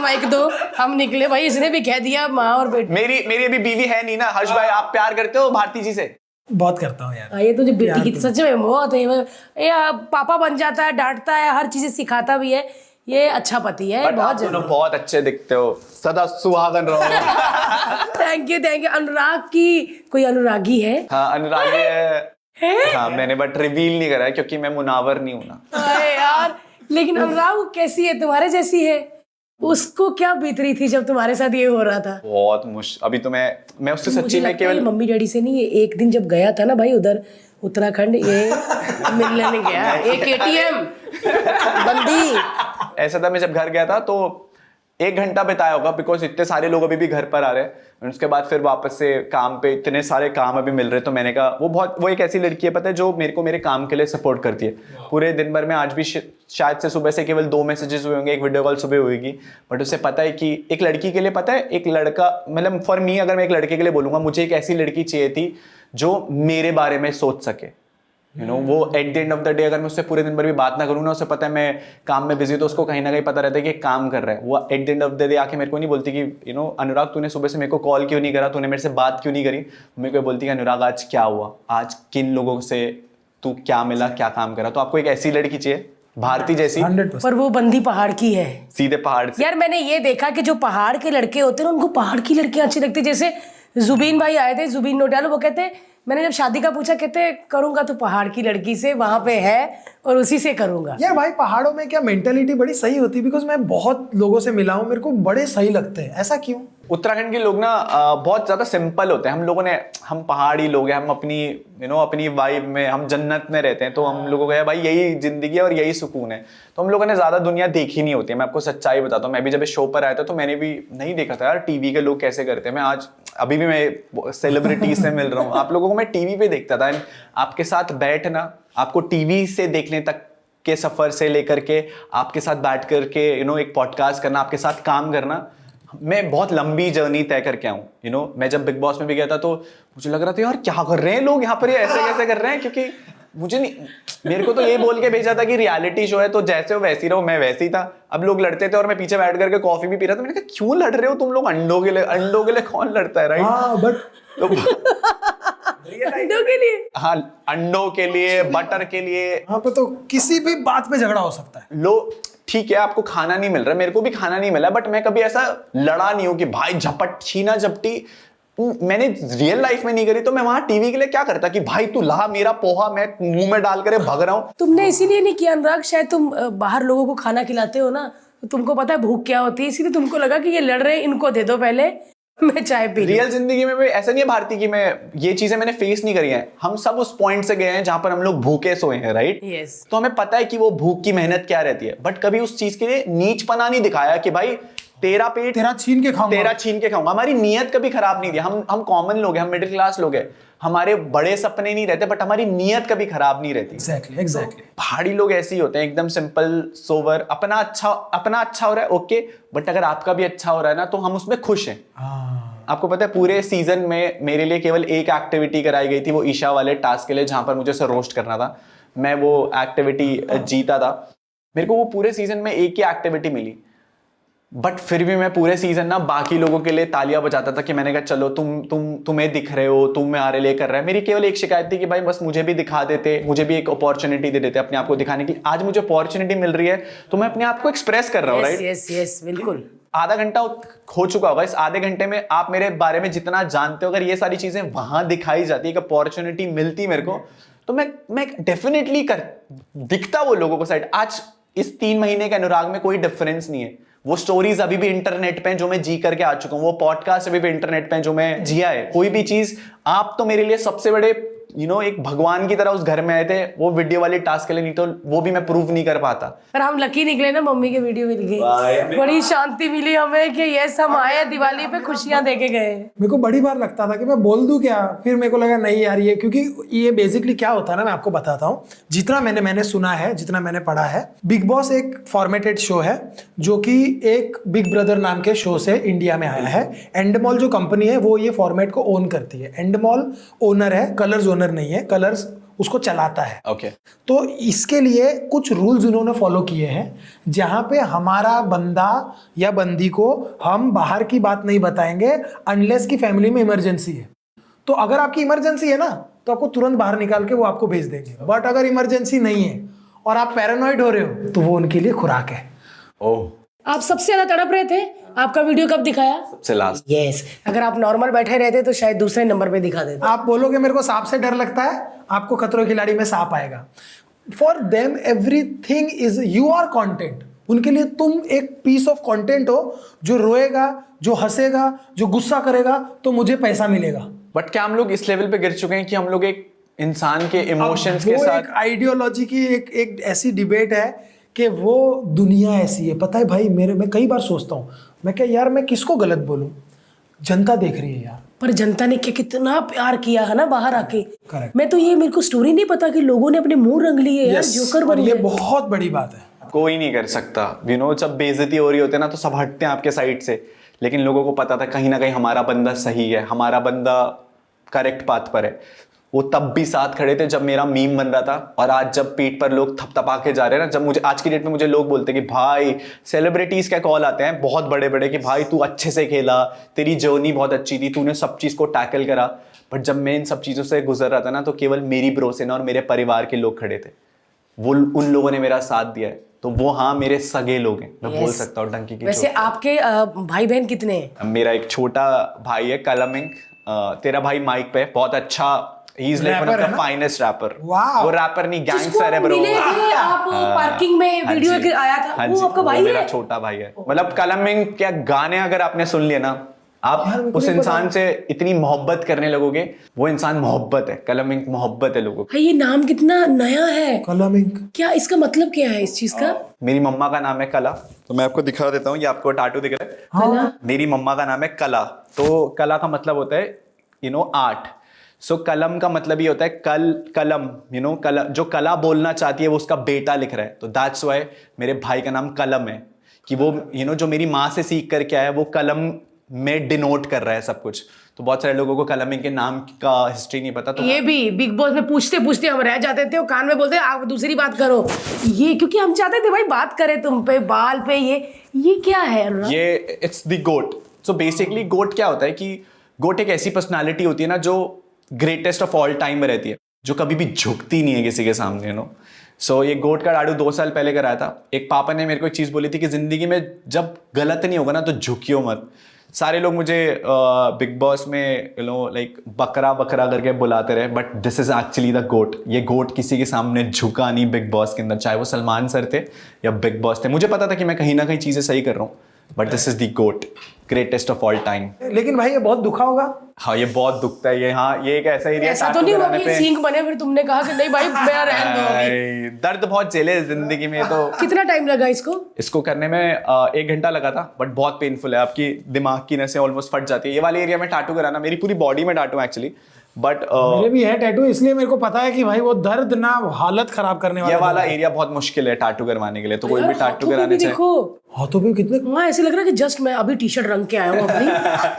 माइक दो, हम निकले भाई, इसने भी कह दिया माँ और बेटी।
मेरी अभी बीवी है नहीं ना। हर्ष भाई आप प्यार करते हो भारती जी से?
बहुत करता हूँ यार।
ये तो जो बेटी की सच में बहुत है, ये पापा बन जाता है, डांटता है, हर चीज सिखाता भी है। ये अच्छा पति है, बहुत
दोनों बहुत अच्छे दिखते हो, सदा सुहागन रहो।
Thank you. अनुराग की कोई अनुरागी है?
हाँ अनुरागी है? हाँ मैंने बट रिवील नहीं करा है क्योंकि मैं मुनावर नहीं हूं ना।
अरे यार, लेकिन अनुराग कैसी है? तुम्हारे जैसी है? उसको क्या बीत रही थी जब तुम्हारे साथ ये हो रहा था?
बहुत अभी तो मैं उससे सच्ची में केवल
मम्मी डैडी से नहीं, ये एक दिन जब गया था ना भाई उधर उत्तराखंड, ये मिलने नहीं गया, ये KTM बंदी।
ऐसा था, मैं जब घर गया था तो 1 घंटा बिताया होगा, बिकॉज इतने सारे लोग अभी भी घर पर आ रहे हैं। उसके बाद फिर वापस से काम पे, इतने सारे काम अभी मिल रहे, तो मैंने कहा वो एक ऐसी लड़की है पता है जो मेरे काम के लिए सपोर्ट करती है पूरे दिन भर में। आज भी शायद से सुबह से केवल 2 मैसेजेस हुए होंगे, एक वीडियो कॉल सुबह होगी। बट उसे पता है कि एक लड़की के लिए, पता है एक लड़का, मतलब फॉर मी अगर मैं एक लड़के के लिए बोलूंगा, मुझे एक ऐसी लड़की चाहिए थी जो मेरे बारे में सोच सके। वो at the end of the day अगर मैं उससे पूरे दिन भर भी बात ना करूँ ना, उसे पता है मैं काम में बिजी, तो उसको कहीं ना कहीं पता रहता है कि काम कर रहा है। वो at the end of the day आके मेरे को नहीं बोलती कि अनुराग तूने सुबह से मेरे को कॉल क्यों नहीं करा, तूने मेरे से बात क्यों नहीं करी। मेरे को बोलती है अनुराग आज क्या हुआ, आज किन लोगों से तू क्या मिला, क्या काम करा। तो आपको एक ऐसी लड़की चाहिए भारती जैसी,
100%।
पर वो बंदी पहाड़ की है,
सीधे पहाड़ से।
यार मैंने ये देखा कि जो पहाड़ के लड़के होते हैं उनको पहाड़ की लड़कियां अच्छी लगती। जैसे जुबीन भाई आए थे, जुबीन नोटियाल, वो कहते मैंने जब शादी का पूछा, कहते करूंगा तो पहाड़ की लड़की से, वहां पे है और उसी से करूंगा।
यार भाई पहाड़ों में क्या मेंटेलिटी बड़ी सही होती है, बिकॉज मैं बहुत लोगों से मिला हूँ, मेरे को बड़े सही लगते हैं। ऐसा क्यों?
उत्तराखंड के लोग ना बहुत ज्यादा सिंपल होते हैं। हम पहाड़ी लोग हैं, हम अपनी वाइब में, हम जन्नत में रहते हैं। तो हम लोगों का भाई यही जिंदगी है और यही सुकून है। तो हम लोगों ने ज्यादा दुनिया देखी नहीं होती है। मैं आपको सच्चाई बताता हूँ, मैं भी जब इस शो पर आया था तो मैंने भी नहीं देखा था यार टीवी के लोग कैसे करते हैं। मैं अभी भी मैं सेलिब्रिटीज से मिल रहा हूँ, आप लोगों को मैं टीवी पे देखता था। आपके साथ बैठना, आपको टीवी से देखने तक के सफर से लेकर के आपके साथ बैठ करके एक पॉडकास्ट करना, आपके साथ काम करना, मैं बहुत लंबी जर्नी तय करके आऊँ। मैं जब बिग बॉस में भी गया था तो मुझे लग रहा था यार क्या कर रहे हैं लोग यहाँ पर, ये ऐसे कैसे कर रहे हैं। क्योंकि मेरे को तो ये बोल के भेजा था कि रियलिटी शो है तो जैसे हो वैसी रहो, मैं वैसी था। अब लोग लड़ते थे और मैं पीछे बैठ करके कॉफी भी पी रहा था। मैंने कहा क्यों लड़ रहे हो तुम लोग, अंडों के लिए कौन लड़ता है, राइट?
हाँ बट
अंडों के लिए,
हाँ अंडों के लिए, बटर के लिए,
यहाँ पे तो किसी भी बात पे झगड़ा हो सकता है।
ठीक है आपको खाना नहीं मिल रहा, मेरे को भी खाना नहीं मिला, बट मैं कभी ऐसा लड़ा नहीं हूं कि भाई झपट छीना झपटी मैंने रियल लाइफ में नहीं करी। तो मैं वहां टीवी के लिए क्या करता कि भाई तू ला मेरा पोहा, मैं मुंह में डाल कर भग रहा हूं।
तुमने इसीलिए नहीं किया अनुराग, शायद तुम बाहर लोगों को खाना खिलाते हो ना, तो तुमको पता है भूख क्या होती है, इसीलिए तुमको लगा कि ये लड़ रहे हैं, इनको दे दो पहले, मैं चाय पी लूं।
रियल जिंदगी में भी ऐसा नहीं है भारती कि मैं ये चीजें मैंने फेस नहीं करी हैं। हम सब उस पॉइंट से गए हैं जहां पर हम लोग भूखे सोए हैं, राइट?
यस।
तो हमें पता है कि वो भूख की मेहनत क्या रहती है, बट कभी उस चीज के लिए नीचपना नहीं दिखाया कि भाई तेरा पेट
तेरा छीन के खाऊंगा।
हमारी नीयत कभी खराब नहीं थी। हम कॉमन लोग हैं, हम मिडिल क्लास लोग हैं, हमारे बड़े सपने नहीं रहते, बट हमारी नीयत कभी खराब नहीं रहती।
एग्जैक्टली।
पहाड़ी लोग ऐसे ही होते हैं, एकदम सिंपल सोवर, अपना अच्छा हो रहा है ओके, बट अगर आपका भी अच्छा हो रहा है ना तो हम उसमें खुश हैं। आपको पता है पूरे सीजन में मेरे लिए केवल एक एक्टिविटी कराई गई थी, वो ईशा वाले टास्क के लिए, जहां पर मुझे उसे रोस्ट करना था। मैं वो एक्टिविटी जीता था। मेरे को वो पूरे सीजन में एक ही एक्टिविटी मिली, बट फिर भी मैं पूरे सीजन ना बाकी लोगों के लिए तालियां बजाता था कि मैंने कहा चलो तुम्हें दिख रहे हो, तुम हमारे लिए कर रहे हैं। मेरी केवल एक शिकायत थी कि भाई बस मुझे भी दिखा देते, मुझे भी एक अपॉर्चुनिटी दे देते अपने आप को दिखाने की। आज मुझे अपॉर्चुनिटी मिल रही है तो मैं अपने आप को एक्सप्रेस कर रहा हूँ, राइट?
यस बिल्कुल।
आधा घंटा हो चुका होगा, इस आधे घंटे में आप मेरे बारे में जितना जानते हो, अगर ये सारी चीजें वहां दिखाई जाती, एक अपॉर्चुनिटी मिलती मेरे को, तो मैं डेफिनेटली दिखता वो लोगों को साइड। आज इस 3 महीने के अनुराग में कोई डिफरेंस नहीं है। वो स्टोरीज अभी भी इंटरनेट पे जो मैं जी करके आ चुका हूं, वो पॉडकास्ट अभी भी इंटरनेट पे जो मैं जिया है। कोई भी चीज, आप तो मेरे लिए सबसे बड़े एक भगवान की तरह उस घर में आए थे वो वीडियो वाली टास्क के लिए, नहीं तो वो भी मैं प्रूव नहीं कर पाता।
पर हम लकी निकले ना, मम्मी के वीडियो मिल गई, बड़ी शांति मिली हमें कि यस हम आए दिवाली पे खुशियां देके गए।
मेरे को बड़ी बार लगता था कि मैं बोल दूं क्या, फिर मेरे को लगा नहीं यार, ये क्योंकि ये बेसिकली क्या होता है ना, मैं आपको बताता हूँ। जितना मैंने सुना है, जितना मैंने पढ़ा है, बिग बॉस एक फॉर्मेटेड शो है जो कि एक बिग ब्रदर नाम के शो से इंडिया में आया है। एंडमॉल जो कंपनी है वो ये फॉर्मेट को ओन करती है। एंडमॉल ओनर है, कलर्स ओनर नहीं है, कलर्स उसको चलाता है।
ओके।
तो इसके लिए कुछ रूल्स उन्होंने फॉलो किए हैं, जहां पे हमारा बंदा या बंदी को हम बाहर की बात नहीं बताएंगे अनलेस की फैमिली में इमरजेंसी है। तो अगर आपकी इमरजेंसी है ना तो आपको तुरंत बाहर निकाल के वो आपको भेज देंगे, बट अगर इमरजेंसी नहीं है और आप पैरानॉइड हो रहे हो तो वो उनके लिए खुराक है।
ओह,
आप सबसे ज्यादा तड़प रहे थे, आपका वीडियो कब दिखाया?
सबसे लास्ट।
यस। अगर आप नॉर्मल बैठे रहते तो शायद दूसरे नंबर पे दिखा देते।
आप बोलोगे मेरे को सांप से डर लगता है, आपको खतरों के खिलाड़ी में सांप आएगा। For them everything is your content. उनके लिए तुम एक पीस ऑफ कंटेंट हो, जो रोएगा, जो हंसेगा, जो गुस्सा करेगा तो मुझे पैसा मिलेगा।
बट क्या हम लोग इस लेवल पे गिर चुके हैं कि हम लोग एक इंसान के इमोशंस के साथ,
एक आइडियोलॉजी की एक ऐसी डिबेट है कि वो दुनिया ऐसी है। पता है भाई, मैं कई बार सोचता हूँ, मैं क्या यार मैं किसको गलत बोलूं, जनता देख रही है यार।
पर जनता ने क्या कितना प्यार किया है ना बाहर आके।
Correct.
मैं तो ये, मेरे को स्टोरी नहीं पता कि लोगों ने अपने मुंह रंग लिए यार, जोकर बन
ये
गए।
बहुत बड़ी बात है।
कोई नहीं कर सकता। जब बेइज्जती हो रही होती है ना तो सब हटते हैं आपके साइड से, लेकिन लोगों को पता था कहीं ना कहीं हमारा बंदा सही है, हमारा बंदा करेक्ट पाथ पर है। वो तब भी साथ खड़े थे जब मेरा मीम बन रहा था, और आज जब पीठ पर लोग थपथपा के जा रहे हैं ना, जब मुझे आज की डेट में मुझे लोग बोलते हैं कि भाई, सेलिब्रिटीज का कॉल आते हैं बहुत बड़े बड़े कि भाई तू अच्छे से खेला, तेरी जर्नी बहुत अच्छी थी, तूने सब चीज को टैकल करा। बट जब मैं इन सब चीजों से गुजर रहा था ना, तो केवल मेरी ब्रोसेना और मेरे परिवार के लोग खड़े थे। वो उन लोगों ने मेरा साथ दिया है, तो वो हाँ मेरे सगे लोग हैं, मैं बोल सकता हूँ डंकी की।
वैसे आपके भाई बहन कितने हैं?
मेरा एक छोटा भाई है कलमिंग, तेरा भाई माइक पे बहुत अच्छा, he is like one of the finest rapper. वो रैपर नहीं, गैंगस्टर है ब्रो।
मिले थे आप पार्किंग में, वीडियो आया था, वो आपका भाई है?
मेरा छोटा भाई है। मतलब कलमिंग क्या गाने अगर आपने सुन लिए ना, आप उस इंसान से इतनी मोहब्बत करने लगोगे। वो इंसान मोहब्बत है, कलमिंग मोहब्बत है लोगों को।
ये नाम कितना नया है,
कलमिंग।
क्या इसका मतलब क्या है इस चीज का?
मेरी मम्मा का नाम है कला, तो मैं आपको दिखा देता हूँ। ये आपको टाटू दिख रहा है?
हाँ।
मेरी मम्मा का नाम है कला, तो कला का मतलब होता है आर्ट। सो कलम का मतलब ये होता है कलम, जो कला बोलना चाहती है वो उसका बेटा लिख रहा है, तो दैट्स व्हाई मेरे भाई का नाम कलम है, कि वो जो मेरी माँ से सीख करके आया वो कलम में डिनोट कर रहा है सब कुछ। तो बहुत सारे लोगों को कलमिंग के नाम का हिस्ट्री नहीं पता। तो
ये भी बिग बॉस में पूछते पूछते हम रह जाते थे, वो कान में बोलते आप दूसरी बात करो, ये क्योंकि हम चाहते थे भाई बात करें तुम पे, बाल पे, ये क्या है?
ये it's the goat. So basically goat क्या होता है कि गोट एक ऐसी पर्सनालिटी होती है ना जो ग्रेटेस्ट ऑफ ऑल टाइम में रहती है, जो कभी भी झुकती नहीं है किसी के सामने। सो ये गोट का डाडू 2 साल पहले कराया था। एक पापा ने मेरे को एक चीज बोली थी कि जिंदगी में जब गलत नहीं होगा ना तो झुकियो मत। सारे लोग मुझे बिग बॉस में लाइक बकरा बकरा करके बुलाते रहे, but this is actually the goat. ये गोट किसी के सामने झुका नहीं बिग बॉस के अंदर, चाहे वो सलमान सर थे या बिग बॉस थे। मुझे पता था कि मैं कहीं ना कहीं चीजें सही कर रहा हूँ, but this is the GOAT, greatest of all time.
लेकिन भाई ये बहुत दुखा होगा।
हाँ ये बहुत दुखता है। ये हाँ ये एक ऐसा एरिया,
ऐसा तो नहीं हुआ कि सींग बने फिर तुमने कहा कि नहीं भाई मेरा रहने दो अभी?
दर्द बहुत झेले इस जिंदगी में। तो
कितना टाइम लगा इसको
करने में 1 घंटा लगा था, बट बहुत पेनफुल है। आपकी दिमाग की नसें ऑलमोस्ट फट जाती है। ये वाले एरिया में टाटू कराना, मेरी पूरी बॉडी में टाटू एक्चुअली, बट
मेरे भी है टैटू, इसलिए मेरे को पता है कि भाई वो दर्द ना हालत खराब करने
ये वाला एरिया बहुत मुश्किल है टाटू करवाने के लिए। तो कोई भी टाटू कराने चाहिए।
देखो
हाथों पे कितने,
हाँ ऐसे लग रहा है कि जस्ट मैं अभी टी शर्ट रंग के आया हूँ अपनी।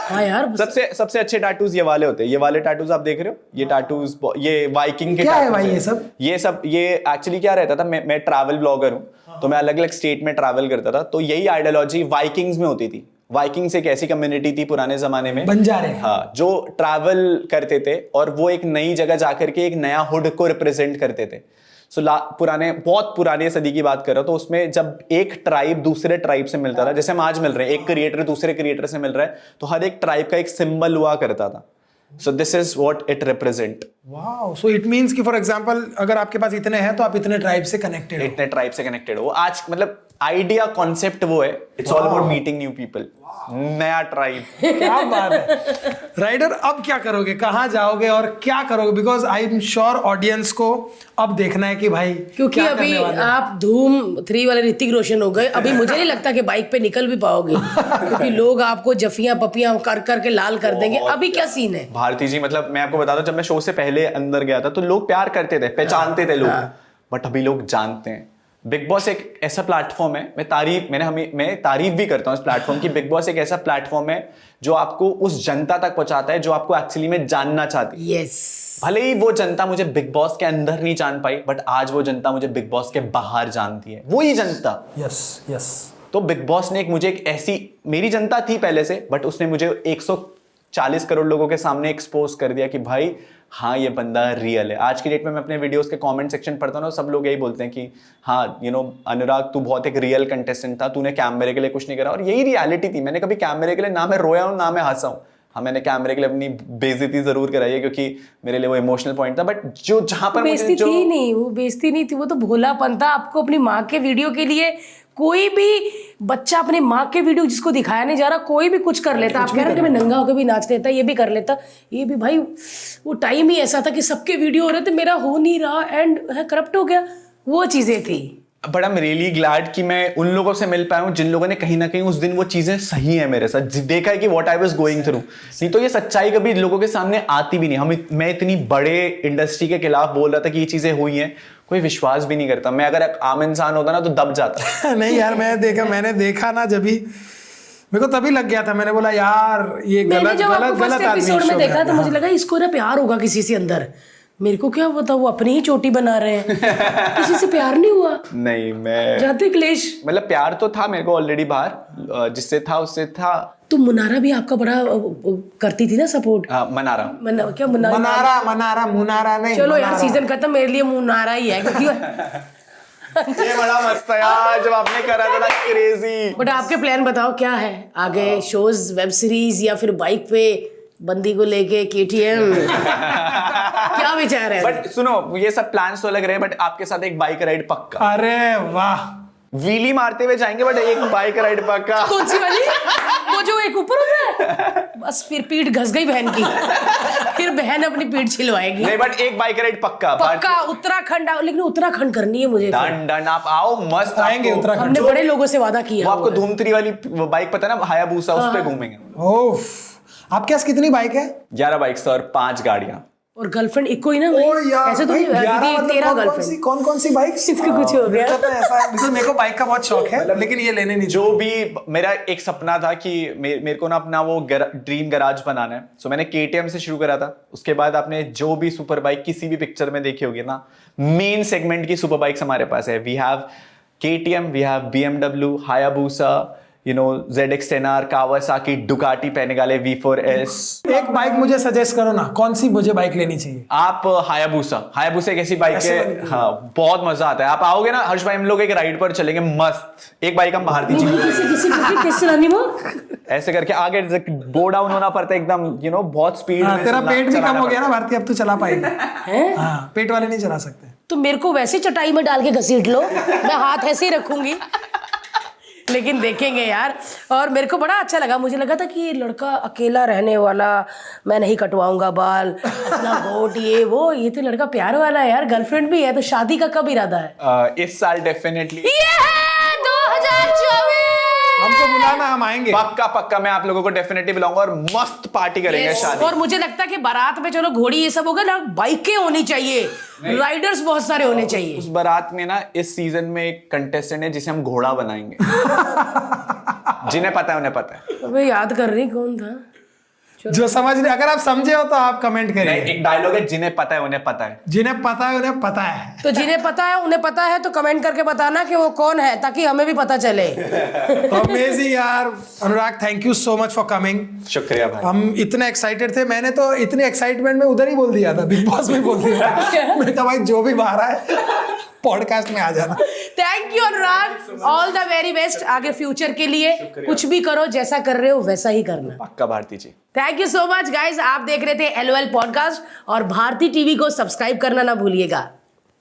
हाँ यार
सबसे अच्छे टाटूज ये वाले होते हैं। ये वाले टाटूज आप देख रहे हो, ये टाटूज, ये वाइकिंग के
क्या है
tattoos
भाई
हैं।
ये सब?
ये एक्चुअली क्या रहता था, मैं ट्रैवल ब्लॉगर हूँ, तो मैं अलग अलग स्टेट में ट्रैवल करता था। तो यही आइडियोलॉजी वाइकिंग्स में होती थी। वाइकिंग्स एक ऐसी कम्युनिटी थी पुराने जमाने में,
बंजारे,
हाँ, जो ट्रैवल करते थे और वो एक नई जगह जाकर के एक नया हुड को रिप्रेजेंट करते थे। सो पुराने, बहुत पुराने सदी की बात कर रहा हूं। तो उसमें जब एक ट्राइब दूसरे ट्राइब से मिलता था, जैसे हम आज मिल रहे हैं, एक क्रिएटर दूसरे क्रिएटर से मिल रहा है, तो हर एक ट्राइब का एक सिंबल हुआ करता था। So this is what it represent.
Wow, so it means कि फॉर एग्जांपल अगर आपके पास इतने हैं तो आप इतने ट्राइब से कनेक्टेड हो।
इतने ट्राइब से कनेक्टेड हो आज, मतलब आइडिया कॉन्सेप्ट वो है। It's all about meeting new people, नया ट्राइब।
क्या बात है राइडर। अब क्या करोगे, कहाँ जाओगे और क्या करोगे? Because I am sure audience को अब देखना है कि भाई
क्योंकि
क्या
अभी
करने वाले हैं।
आप धूम 3 वाले ऋतिक रोशन हो गए। अभी मुझे नहीं लगता कि बाइक पे निकल भी पाओगे, क्योंकि लोग आपको जफियां पपियां कर करके लाल कर देंगे। अभी क्या सीन है
भारती जी? मतलब मैं आपको बता दूं, जब मैं शो से पहले अंदर गया था तो लोग प्यार करते थे, पहचानते थे लोग, बट अभी लोग जानते हैं। बिग बॉस एक ऐसा प्लेटफॉर्म है, मैं तारीफ भी करता हूं इस प्लेटफॉर्म की। बिग बॉस एक ऐसा प्लेटफॉर्म है जो आपको उस जनता तक पहुंचाता है जो आपको एक्चुअली में जानना चाहती है।
यस,
भले ही वो जनता मुझे बिग बॉस के अंदर नहीं जान पाई, बट आज वो जनता मुझे बिग बॉस के बाहर जानती है, वही जनता।
Yes yes.
तो बिग बॉस ने मुझे एक ऐसी, मेरी जनता थी पहले से, बट उसने मुझे 140 करोड़ लोगों के सामने एक्सपोज कर दिया कि भाई हाँ ये बंदा रियल है। आज की डेट में मैं अपने वीडियोस के कमेंट सेक्शन पढ़ता हूँ ना, सब लोग यही बोलते हैं कि हाँ अनुराग तू बहुत एक रियल कंटेस्टेंट था, तूने कैमरे के लिए कुछ नहीं करा। और यही रियलिटी थी। मैंने कभी कैमरे के लिए ना मैं रोया हूँ ना मैं हंसा हूँ। हाँ मैंने कैमरे के लिए अपनी बेइज्जती जरूर कराई है, क्योंकि मेरे लिए वो इमोशनल पॉइंट था, बट जो जहां पर
बेइज्जती थी नहीं, वो बेइज्जती नहीं थी, वो तो भोलापन था। आपको अपनी माँ के वीडियो के लिए कोई भी बच्चा अपनी माँ के वीडियो जिसको दिखाया नहीं जा रहा, कोई भी कुछ कर लेता। आप कह रहे हो कि मैं नंगा होकर भी नाच लेता, ये भी कर लेता, ये भी। भाई वो टाइम ही ऐसा था कि सबके वीडियो हो रहे थे, मेरा हो नहीं रहा, एंड करप्ट हो गया, वो चीजें थी।
But I am really glad कि मैं उन लोगों से मिल पाया हूँ जिन लोगों ने कहीं ना कहीं उस दिन वो चीजें सही है मेरे साथ, देखा है कि what I was going through. नहीं तो ये सच्चाई कभी लोगों के सामने आती भी नहीं। मैं इतनी बड़े इंडस्ट्री के खिलाफ बोल रहा था कि ये चीजें हुई हैं, कोई विश्वास भी नहीं करता। मैं अगर एक आम इंसान होता ना तो दब जाता।
नहीं यार, मैंने देखा ना, जब भी मेरे को तभी लग गया था। मैंने बोला यार ये गलत
एपिसोड में देखा तो मुझे लगा इसको ना प्यार होगा किसी से अंदर। मेरे को क्या पता वो अपनी ही चोटी बना रहे हैं। किसी से प्यार नहीं हुआ?
नहीं, मैं
जाते क्लेश,
मतलब प्यार तो था मेरे को ऑलरेडी बाहर, जिससे था उससे था।
तो मुनारा भी आपका बड़ा करती थी ना सपोर्ट?
मनारा
मुनारा नहीं।
चलो यार सीजन खत्म, मेरे लिए मुनारा ही है, क्योंकि
ये बड़ा मस्त है यार जब आपने करा था ना, क्रेजी।
बट आपके प्लान बताओ क्या है आगे? शोज, वेब सीरीज, या फिर बाइक पे बंदी को लेके KTM? क्या विचार है?
बट सुनो, ये सब प्लान्स तो लग रहे हैं, बट आपके साथ एक बाइक राइड पक्का।
अरे वाह,
व्हीली मारते हुए जाएंगे, बट एक बाइक राइड पक्का।
कौन सी वाली? वो जो एक ऊपर होता है, बस फिर पीठ घस गई बहन की, फिर बहन अपनी पीठ छिलवाएगी।
नहीं, बट एक बाइक राइड पक्का।
उत्तराखंड, लेकिन उत्तराखंड करनी है मुझे।
डन आप आओ, मस्त
आएंगे उत्तराखंड।
हमने बड़े लोगों से वादा किया।
वो आपको धूम 3 वाली बाइक पता है ना, हायाबूसा, उस पे घूमेंगे।
ओफ, आपके पास कितनी बाइक है?
11 बाइक्स और 5 गाड़ियां।
और गर्लफ्रेंड एक कोई ना? ऐसे तो
11
तेरा गर्लफ्रेंड।
कौन कौन सी बाइक?
इसको कुछ हो गया।
मेरे को बाइक का बहुत शौक है, लेकिन ये लेने नहीं।
जो भी मेरा एक सपना था कि मेरे को ना अपना वो ड्रीम गैराज बनाना है। सो मैंने KTM से शुरू करा था। उसके बाद आपने जो भी सुपर बाइक किसी भी पिक्चर में देखी होगी ना, मेन सेगमेंट की सुपर बाइक्स हमारे पास है। We have KTM, we have BMW, Hayabusa, ZX10R, Kawasaki, Ducati, Panigale V4S।
एक बाइक मुझे सजेस्ट करो ना, कौन सी मुझे बाइक लेनी चाहिए?
आप हायाबूसा एक ऐसी बाइक है, हाँ बहुत मजा आता है। आप आओगे ना हर्ष भाई, हम लोग एक राइड पर चलेंगे मस्त। एक बाइक हम बाहर दीजिए।
किसी कैसे चलानी वो?
ऐसे करके आगे गो डाउन होना पड़ता है एकदम, बहुत स्पीड में
तेरा पेट भी कम
चलाना
हो गया
पड़ता
ना भारती, अब तो चला पाएगी।
हैं?
हाँ, पेट वाले नहीं चला सकते।
तो मेरे को वैसे चटाई में डाल के घसीट लो, मैं हाथ ऐसे ही रखूंगी। लेकिन देखेंगे यार। और मेरे को बड़ा अच्छा लगा, मुझे लगा था कि ये लड़का अकेला रहने वाला, मैं नहीं कटवाऊंगा बाल, अपना वोट ये वो, ये तो लड़का प्यार वाला है यार, गर्लफ्रेंड भी है। तो शादी का कब इरादा है?
इस साल डेफिनेटली
ये है 2024।
हमको बुलाना, हम आएंगे।
पक्का पक्का मैं आप लोगों को डेफिनेटली बुलाऊंगा और मस्त पार्टी करेंगे शादी।
और मुझे लगता है कि बारात में चलो घोड़ी ये सब होगा ना, बाइकें होनी चाहिए, राइडर्स बहुत सारे होने चाहिए।
उस बारात में ना इस सीजन में एक कंटेस्टेंट है जिसे हम घोड़ा बनाएंगे। जिन्हें पता है उन्हें पता है।
अबे याद कर रही कौन था?
जो समझ रहे, अगर आप समझे हो तो आप कमेंट
नहीं,
करिए।
एक डायलॉग है, जिन्हें पता है उन्हें पता है।
जिन्हें पता है उन्हें पता है।
तो जिन्हें पता है उन्हें पता है, तो कमेंट करके बताना कि वो कौन है, ताकि हमें भी पता चले।
अमेजिंग यार Anurag, thank you so much for coming.
शुक्रिया भाई।
हम इतने एक्साइटेड थे, मैंने तो इतने एक्साइटमेंट में उधर ही बोल दिया था, बिग बॉस में बोल दिया था। मैं तो भाई जो भी बाहर है पॉडकास्ट में आ जाना।
Thank you Anurag, all the very best आगे फ्यूचर के लिए। कुछ भी करो, जैसा कर रहे हो वैसा ही करना।
पक्का Bharti ji.
Thank you so much guys. आप देख रहे थे LOL पॉडकास्ट और भारती टीवी को सब्सक्राइब करना ना भूलिएगा।